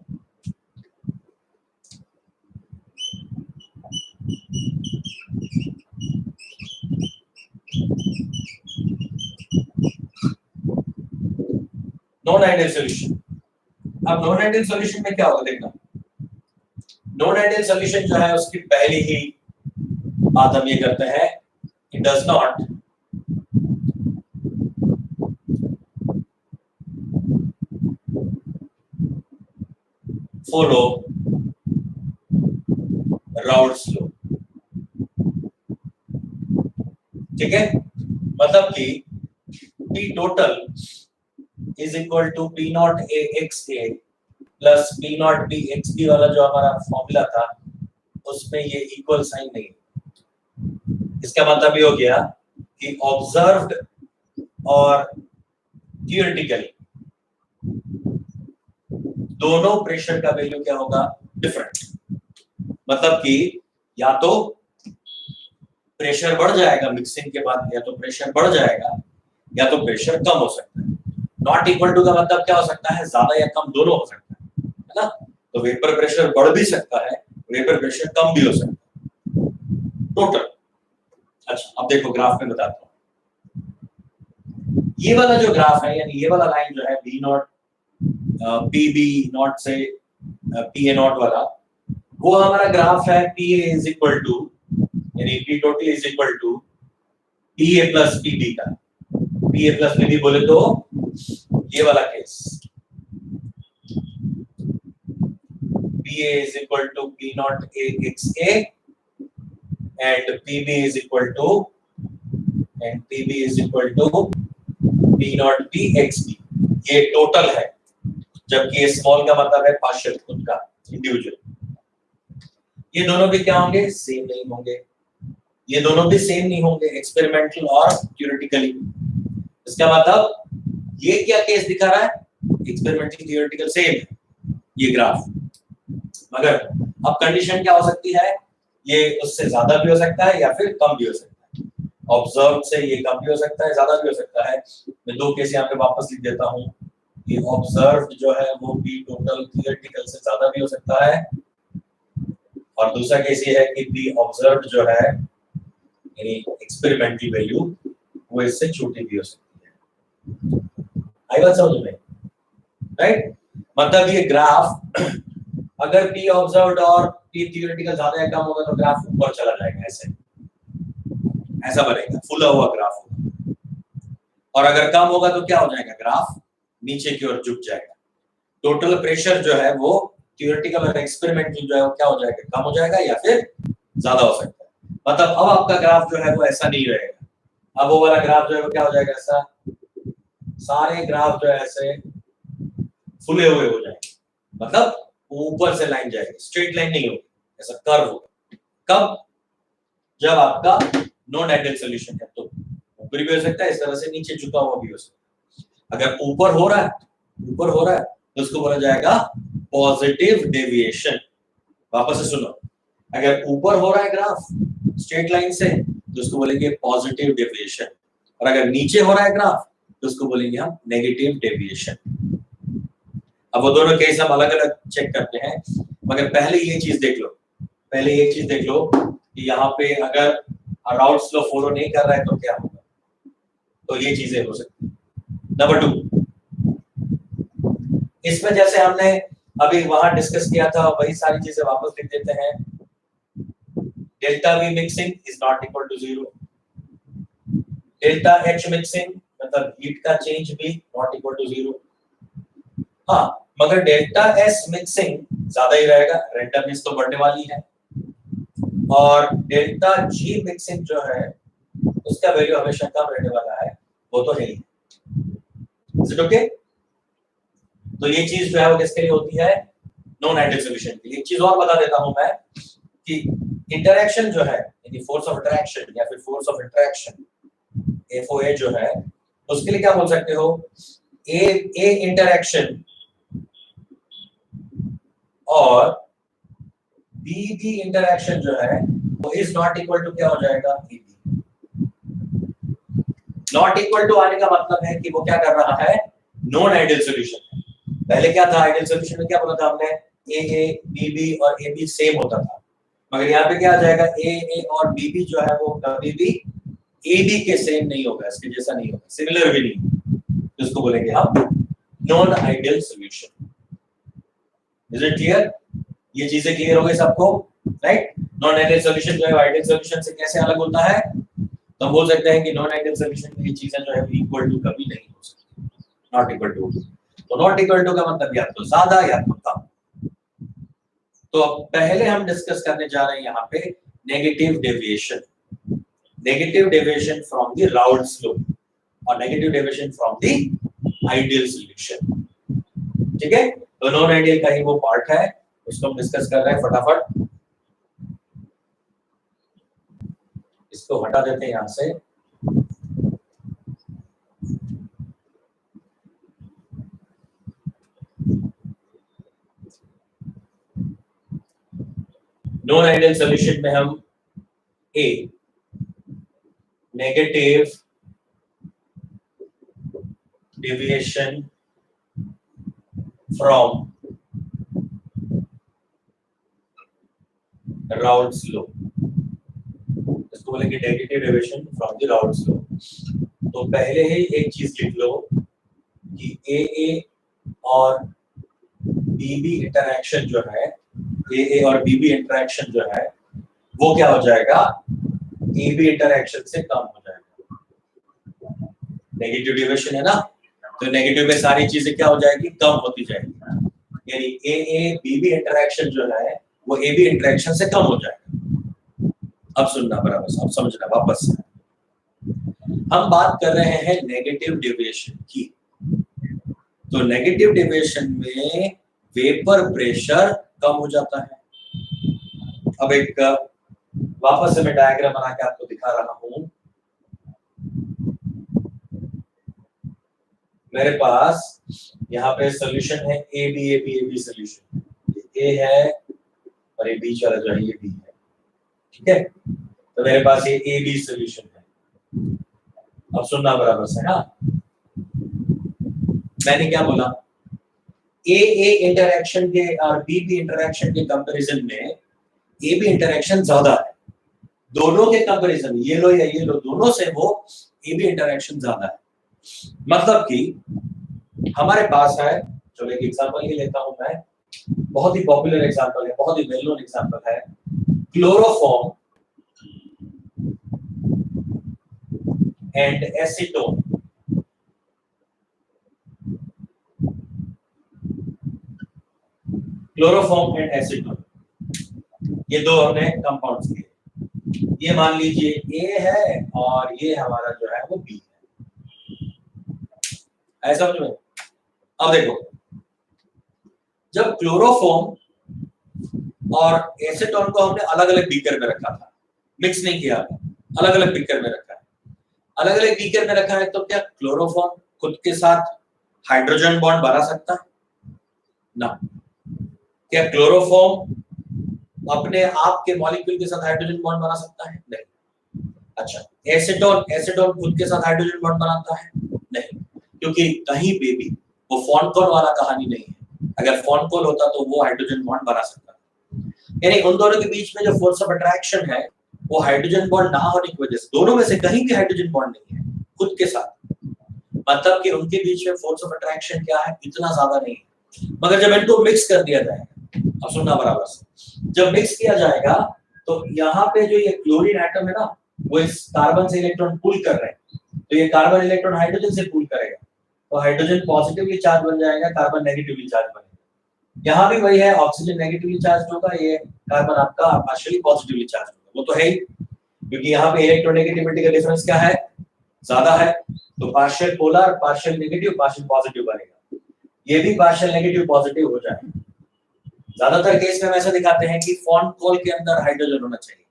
नॉन आइडियल सॉल्यूशन, अब नॉन आइडियल सॉल्यूशन में क्या होगा देखना। नॉन आइडियल सॉल्यूशन जो है उसकी पहली ही बात हम ये करते हैं, it does not follow Raoult's law. ठीक है, मतलब कि P total is equal to P0A XA plus P0B XB वाला जो हमारा फॉर्मूला था उसमें ये इक्वल साइन नहीं। इसका मतलब ये हो गया कि ऑब्जर्व्ड और थियोरेटिकली दोनों प्रेशर का वैल्यू क्या होगा, डिफरेंट। मतलब कि या तो प्रेशर बढ़ जाएगा मिक्सिंग के बाद, या तो प्रेशर बढ़ जाएगा या तो प्रेशर कम हो सकता है। नॉट इक्वल टू का मतलब क्या हो सकता है, ज्यादा या कम दोनों हो सकता है ना। तो वेपर प्रेशर बढ़ भी सकता है, वेपर प्रेशर कम भी हो सकता है। टोटल। अच्छा अब देखो ग्राफ में बताता हूँ, ये वाला जो ग्राफ है यानी ये वाला लाइन जो है B not P B not से पी ए नॉट वाला, वो हमारा ग्राफ है P A is equal to यानी P total is equal to P A plus P B का। P A plus P B बोले तो ये वाला case P A is equal to P not A x A and PB is equal to P naught B x B। ये total है, जबकि ये small का मतलब है पार्शियल, खुद का इंडिविजुअल। ये दोनों भी क्या होंगे? सेम नहीं होंगे। ये दोनों भी सेम नहीं होंगे, एक्सपेरिमेंटल और थ्योरेटिकली। इसका मतलब ये क्या केस दिखा रहा है? एक्सपेरिमेंटल थ्योरेटिकल सेम है ये ग्राफ, मगर अब कंडीशन क्या हो सकती है? ये उससे ज्यादा भी हो सकता है या फिर कम भी हो सकता है। ऑब्जर्व से ये कम भी हो सकता है, ज्यादा भी हो सकता है। मैं दो केस यहाँ पे वापस लिख देता हूँ कि ऑब्जर्व जो है वो बी टोटल थियोरेटिकल से ज्यादा भी हो सकता है, और दूसरा केस ये है कि बी ऑब्जर्व जो है यानी एक्सपेरिमेंटल वैल्यू वो इससे छोटी भी हो सकती है। आई बात समझ में? राइट? मतलब ये ग्राफ अगर पी ऑब्जर्व्ड और पी थियोरेटिकल ज्यादा या कम होगा तो ग्राफ ऊपर चला जाएगा, ऐसा बनेगा, फुला हुआ ग्राफ होगा। और अगर कम होगा तो क्या हो जाएगा? ग्राफ नीचे की ओर झुक जाएगा। टोटल प्रेशर जो है वो थियोरेटिकल और एक्सपेरिमेंटल जो है वो क्या हो जाएगा? कम हो जाएगा या फिर ज्यादा हो सकता है। मतलब अब आपका ग्राफ जो है वो ऐसा नहीं रहेगा। अब वो वाला ग्राफ जो है वो क्या हो जाएगा? ऐसा सारे ग्राफ जो है ऐसे फुले हुए हो जाएंगे, मतलब ऊपर से लाइन जाएगी, स्ट्रेट लाइन नहीं होगी, ऐसा कर्व होगा। कब? जब आपका नॉन आइडियल सॉल्यूशन है, तो ऊपर भी हो सकता है, इस तरह से नीचे झुका हुआ भी हो सकता है। अगर ऊपर हो रहा है तो उसको बोला जाएगा पॉजिटिव डेविएशन। वापस से सुनो, अगर ऊपर हो रहा है ग्राफ स्ट्रेट लाइन से तो उसको बोलेंगे पॉजिटिव डेविएशन, और अगर नीचे हो रहा है ग्राफ तो उसको बोलेंगे हम नेगेटिव डेविएशन। अब वो दोनों केस हम अलग अलग चेक करते हैं, मगर पहले ये चीज देख लो कि यहाँ पे अगर राउट स्लो फॉलो नहीं कर रहा है तो क्या होगा। तो ये चीजें हो सकती है। नंबर 2, इसमें जैसे हमने अभी वहां डिस्कस किया था वही सारी चीजें वापस लिख देते हैं। Delta V mixing is not equal to 0। Delta H mixing मतलब हीट का चेंज भी नॉट इक्वल टू 0। हाँ, मगर डेल्टा एस मिक्सिंग ज्यादा ही रहेगा, रैंडमनेस तो बढ़ने वाली है। और डेल्टा जी मिक्सिंग जो है उसका वैल्यू हमेशा कम रहने वाला है, वो तो है ही। Is it okay? तो ये चीज जो है वो किसके लिए होती है? नॉन आइडियल सॉल्यूशन के लिए। एक चीज और बता देता हूं मैं कि इंटरेक्शन जो है यानी फोर्स ऑफ अट्रैक्शन या फिर फोर्स ऑफ इंटरेक्शन एफओए जो है उसके लिए क्या बोल सकते हो? ए इंटरेक्शन और बी इंटरेक्शन जो है वो इज नॉट इक्वल टू क्या हो जाएगा? नॉट इक्वल टू आने का मतलब है कि वो क्या कर रहा है? Non ideal solution. पहले क्या था? आइडियल सॉल्यूशन में क्या बोला था हमने? ए बी और ए बी सेम होता था, मगर यहाँ पे क्या आ जाएगा? ए और बी जो है वो कभी भी ए बी के सेम नहीं होगा, इसके जैसा नहीं होगा, सिमिलर भी नहीं, तो इसको बोलेंगे हम non ideal solution. Is it clear? ये चीजें क्लियर हो गई सबको? राइट? नॉन आइडियल सॉल्यूशन जो है आइडियल सॉल्यूशन से कैसे अलग होता है? तो हम बोल सकते हैं कि नॉन आइडियल सॉल्यूशन में ये चीजें जो है इक्वल टू कभी नहीं हो सकती, नॉट इक्वल टू। तो नॉट इक्वल टू का मतलब या तो ज्यादा या तो कम। तो अब पहले हम डिस्कस करने जा रहे हैं यहाँ पे negative deviation. Negative deviation from the Raoult slope और negative deviation from the ideal solution. ठीक है? तो नॉन आइडियल का ही वो पार्ट है, उसको हम डिस्कस कर रहे हैं। फटाफट इसको हटा देते हैं यहां से। नॉन आइडियल सॉल्यूशन में हम a negative deviation from Raoult slow इसको बोलेंगे negative deviation from the Raoult's law. तो पहले ही एक चीज लिख लो कि ए और बीबी इंटरैक्शन जो है, ए और बीबी इंटरैक्शन जो है वो क्या हो जाएगा, ए बी इंटरैक्शन से कम हो जाएगा। नेगेटिव डेविएशन है ना, तो नेगेटिव में सारी चीजें क्या हो जाएगी, कम होती जाएगी। यानी ए बीबी इंटरैक्शन जो है वो ए बी इंटरैक्शन से कम हो जाएगा। अब सुनना बराबर, अब समझना वापस से। हम बात कर रहे हैं नेगेटिव डेविएशन की। तो नेगेटिव डेविएशन में वेपर प्रेशर कम हो जाता है। अब एक वापस से मैं डायग्राम बना के आपको दिखा रहा हूं। मेरे पास यहाँ पे सॉल्यूशन है ए बी सॉल्यूशन, ए है और ये बीच वाला जो है ये बी है, ठीक है। तो मेरे पास ये ए बी सॉल्यूशन है। अब सुनना बराबर से, हाँ, मैंने क्या बोला, ए इंटरैक्शन के और बी इंटरैक्शन के कंपैरिजन में ए बी इंटरैक्शन ज्यादा है। दोनों के कंपैरिजन, ये लो या ये लो, दोनों से वो ए बी इंटरैक्शन ज्यादा है। मतलब कि हमारे पास है, चलो एक एग्जांपल ये लेता हूं मैं, बहुत ही पॉपुलर एग्जांपल है, बहुत ही वेल नोन एग्जांपल है, chloroform and acetone. Chloroform and acetone, ये दो हमने कंपाउंड्स लिए। ये मान लीजिए ए है और ये हमारा जो है वो बी है, ऐसा समझ में। अब देखो, जब क्लोरोफॉर्म और एसीटोन को हमने अलग अलग बीकर में रखा था, मिक्स नहीं किया, अलग अलग बीकर में रखा है, अलग अलग बीकर में रखा है, तो क्या क्लोरोफॉर्म खुद के साथ हाइड्रोजन बॉन्ड बना सकता है ना? क्या क्लोरोफॉर्म अपने आप के मॉलिक्यूल के साथ हाइड्रोजन बॉन्ड बना सकता है? नहीं। अच्छा, एसीटोन खुद के साथ हाइड्रोजन बॉन्ड बनाता है? नहीं, क्योंकि कहीं पे भी वो फोनकोल वाला कहानी नहीं है। अगर फोनकोल होता तो वो हाइड्रोजन बॉन्ड बना सकता। यानी उन दोनों के बीच में जो फोर्स ऑफ अट्रैक्शन है वो हाइड्रोजन बॉन्ड ना होने की वजह से, दोनों में से कहीं भी हाइड्रोजन बॉन्ड नहीं है खुद के साथ। मतलब कि उनके बीच में फोर्स ऑफ अट्रैक्शन क्या है, इतना ज्यादा नहीं है। मगर जब इनको मिक्स कर दिया जाएगा, अब सुनना बराबर से, जब मिक्स किया जाएगा तो यहाँ पे जो ये क्लोरीन एटम है ना, वो इस कार्बन से इलेक्ट्रॉन पुल कर रहे हैं, तो ये कार्बन इलेक्ट्रॉन हाइड्रोजन से पुल करेगा, तो हाइड्रोजन पॉजिटिवली चार्ज बन जाएगा, कार्बन नेगेटिवली चार्ज बनेगा। यहाँ भी वही है, ऑक्सीजन नेगेटिवली चार्ज होगा, ये कार्बन आपका पार्शियली पॉजिटिवली चार्ज होगा, वो तो है ही, क्योंकि यहाँ पे इलेक्ट्रोनेगेटिविटी का डिफरेंस क्या है, ज्यादा है, तो partial polar, partial negative, partial positive बनेगा। ये भी पार्शियल नेगेटिव पॉजिटिव हो जाएगा। ज्यादातर केस में हम ऐसा दिखाते हैं कि फोनकोल के अंदर हाइड्रोजन होना चाहिए,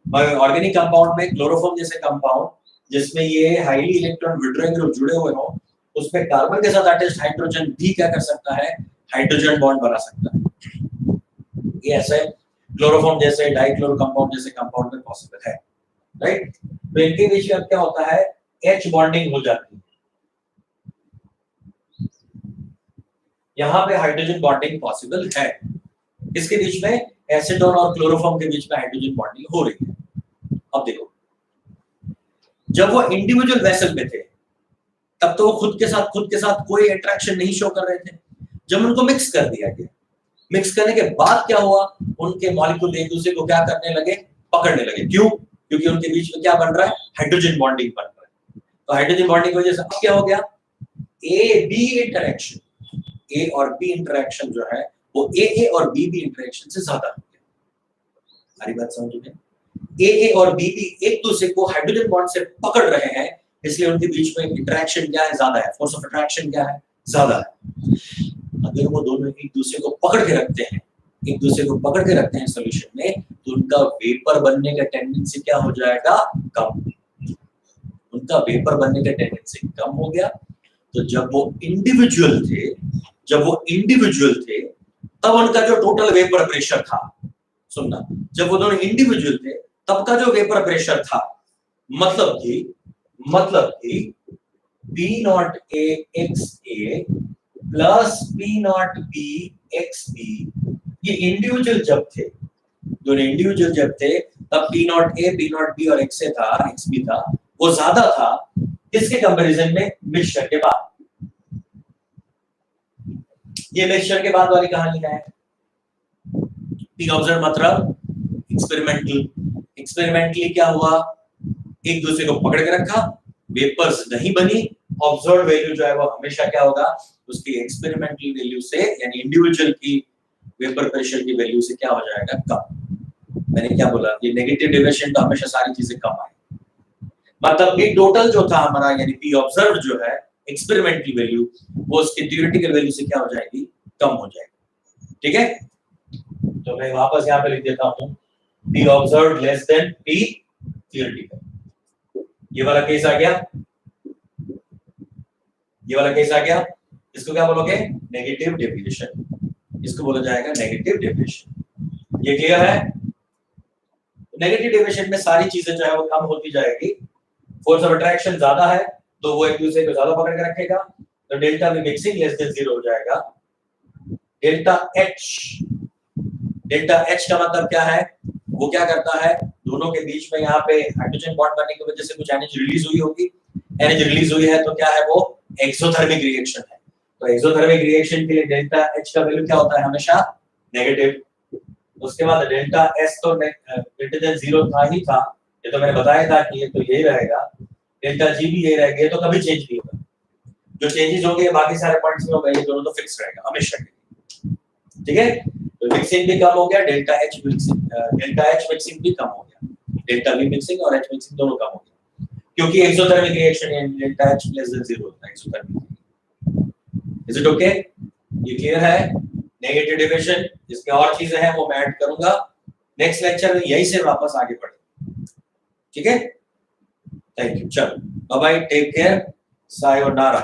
मगर ऑर्गेनिक कंपाउंड में, क्लोरोफॉर्म जैसे कंपाउंड जिसमें ये हाईली इलेक्ट्रॉन विड्रॉइंग ग्रुप जुड़े हुए हो, उसमें कार्बन के साथ अटैच्ड हाइड्रोजन भी क्या कर सकता है, हाइड्रोजन बॉन्ड बना सकता है। ये ऐसे क्लोरोफॉर्म जैसे, डाइक्लोरो कंपाउंड जैसे कंपाउंड में पॉसिबल है, राइट। तो इनके बीच में क्या होता है, H बॉन्डिंग हो जाती है, यहाँ पे हाइड्रोजन बॉन्डिंग पॉसिबल है। इसके बीच में एसीटोन और क्लोरोफॉर्म के बीच में हाइड्रोजन बॉन्डिंग हो रही है। अब देखो, जब वो इंडिविजुअल वेसल में थे तब तो वो खुद के साथ कोई इंटरेक्शन नहीं शो कर रहे थे। जब उनको मिक्स कर दिया गया, मिक्स करने के बाद क्या हुआ, उनके मॉलिक्यूल एक दूसरे को क्या करने लगे, पकड़ने लगे। क्यों? क्योंकि उनके बीच में क्या बन रहा है, हाइड्रोजन बॉन्डिंग बन रहा है। तो हाइड्रोजन बॉन्डिंग की वजह से अब क्या हो गया, ए बी इंटरेक्शन, ए और बी इंटरेक्शन जो है वो ए और बी इंटरेक्शन से ज्यादा हो गया। सारी बात समझ में? ए और बी एक दूसरे को हाइड्रोजन बॉन्ड से पकड़ रहे हैं, इसलिए उनके बीच में इंटरेक्शन क्या है, ज्यादा है, फोर्स ऑफ अट्रैक्शन क्या है, ज्यादा है। अगर वो दोनों एक दूसरे को पकड़ के रखते हैं, एक दूसरे को पकड़ के रखते हैं सॉल्यूशन में, तो उनका वेपर बनने का टेंडेंसी क्या हो जाएगा, कम। उनका वेपर बनने का टेंडेंसी कम हो गया। तो जब वो इंडिविजुअल थे तब उनका जो टोटल वेपर प्रेशर था, सुनना, जब वो दोनों इंडिविजुअल थे तब का जो वेपर प्रेशर था, मतलब कि P naught A x A plus P naught B x B, ये इंडिविजुअल जब थे, दोनों इंडिविजुअल जब थे तब P not A, P not be और एक्स ए था, एक्स बी था, वो ज्यादा था किसके कंपैरिजन में? मिक्सचर के बाद। ये मिक्सचर के बाद वाली कहानी है। पी ऑब्जर्व मतलब एक्सपेरिमेंटली क्या हुआ? एक दूसरे को पकड़ के रखा, वेपर्स नहीं बनी, ऑब्जर्व वैल्यू जो है वो हमेशा क्या होगा? उसकी एक्सपेरिमेंटल वैल्यू से, यानी इंडिविजुअल की वेपर प्रेशर की वैल्यू से क्या हो जाएगा? कम। मैंने क्या बोला? ये नेगेटिव डेविएशन तो हमेशा सारी चीजें कम आए, मतलब पी टोटल जो था हमारा, यानी पी ऑब्जर्व जो है एक्सपेरिमेंटल वैल्यू, वो उसकी थ्योरेटिकल वैल्यू से क्या हो जाएगी? कम हो जाएगी। ठीक है, तो मैं वापस यहाँ पे लिख देता हूँ, P observe less than P theoretical. ये वाला केस आ गया, ये वाला केस आ गया। इसको क्या बोलोगे? Negative deviation. इसको बोला जाएगा नेगेटिव डेविएशन। ये क्लियर है? नेगेटिव डेविएशन में सारी चीजें जो है वो कम होती जाएगी। फोर्स ऑफ अट्रैक्शन ज्यादा है तो वो एक दूसरे को ज्यादा पकड़ के रखेगा, तो delta V mixing less than 0 हो जाएगा। डेल्टा एच का मतलब क्या है? वो क्या करता है? दोनों के बीच में यहाँ पे हाइड्रोजन बॉन्ड बनने की वजह से कुछ एनर्जी रिलीज हुई होगी, एनर्जी रिलीज हुई है तो क्या है? वो एक्सोथर्मिक रिएक्शन है। तो एक्सोथर्मिक रिएक्शन के लिए डेल्टा एच का वैल्यू क्या होता है? हमेशा नेगेटिव। उसके बाद डेल्टा एस तो ग्रेटर देन 0 था ही था, ये तो मैंने बताया था कि ये तो यही रहेगा। डेल्टा जी भी यही रहेगा, तो कभी चेंज नहीं होगा। जो चेंजेस होंगे बाकी सारे पॉइंट्स में होगा, ये दोनों तो फिक्स रहेगा हमेशा के लिए। ठीक है, तो मिक्सिंग भी कम हो गया, डेल्टा एच मिक्सिंग भी कम हो गया, डेल्टा वी मिक्सिंग और एच मिक्सिंग दोनों कम हो गया, क्योंकि एक्सोथर्मिक रिएक्शन है, डेल्टा एच लेस देन 0 होता है एक्सोथर्मिक। Is it okay? ये क्लियर है? नेगेटिव डेविएशन, इसमें और चीजें हैं वो मैं ऐड करूंगा नेक्स्ट लेक्चर में, यही से वापस आगे बढ़े। ठीक है, थैंक यू, चलो bye bye, take care, sayonara.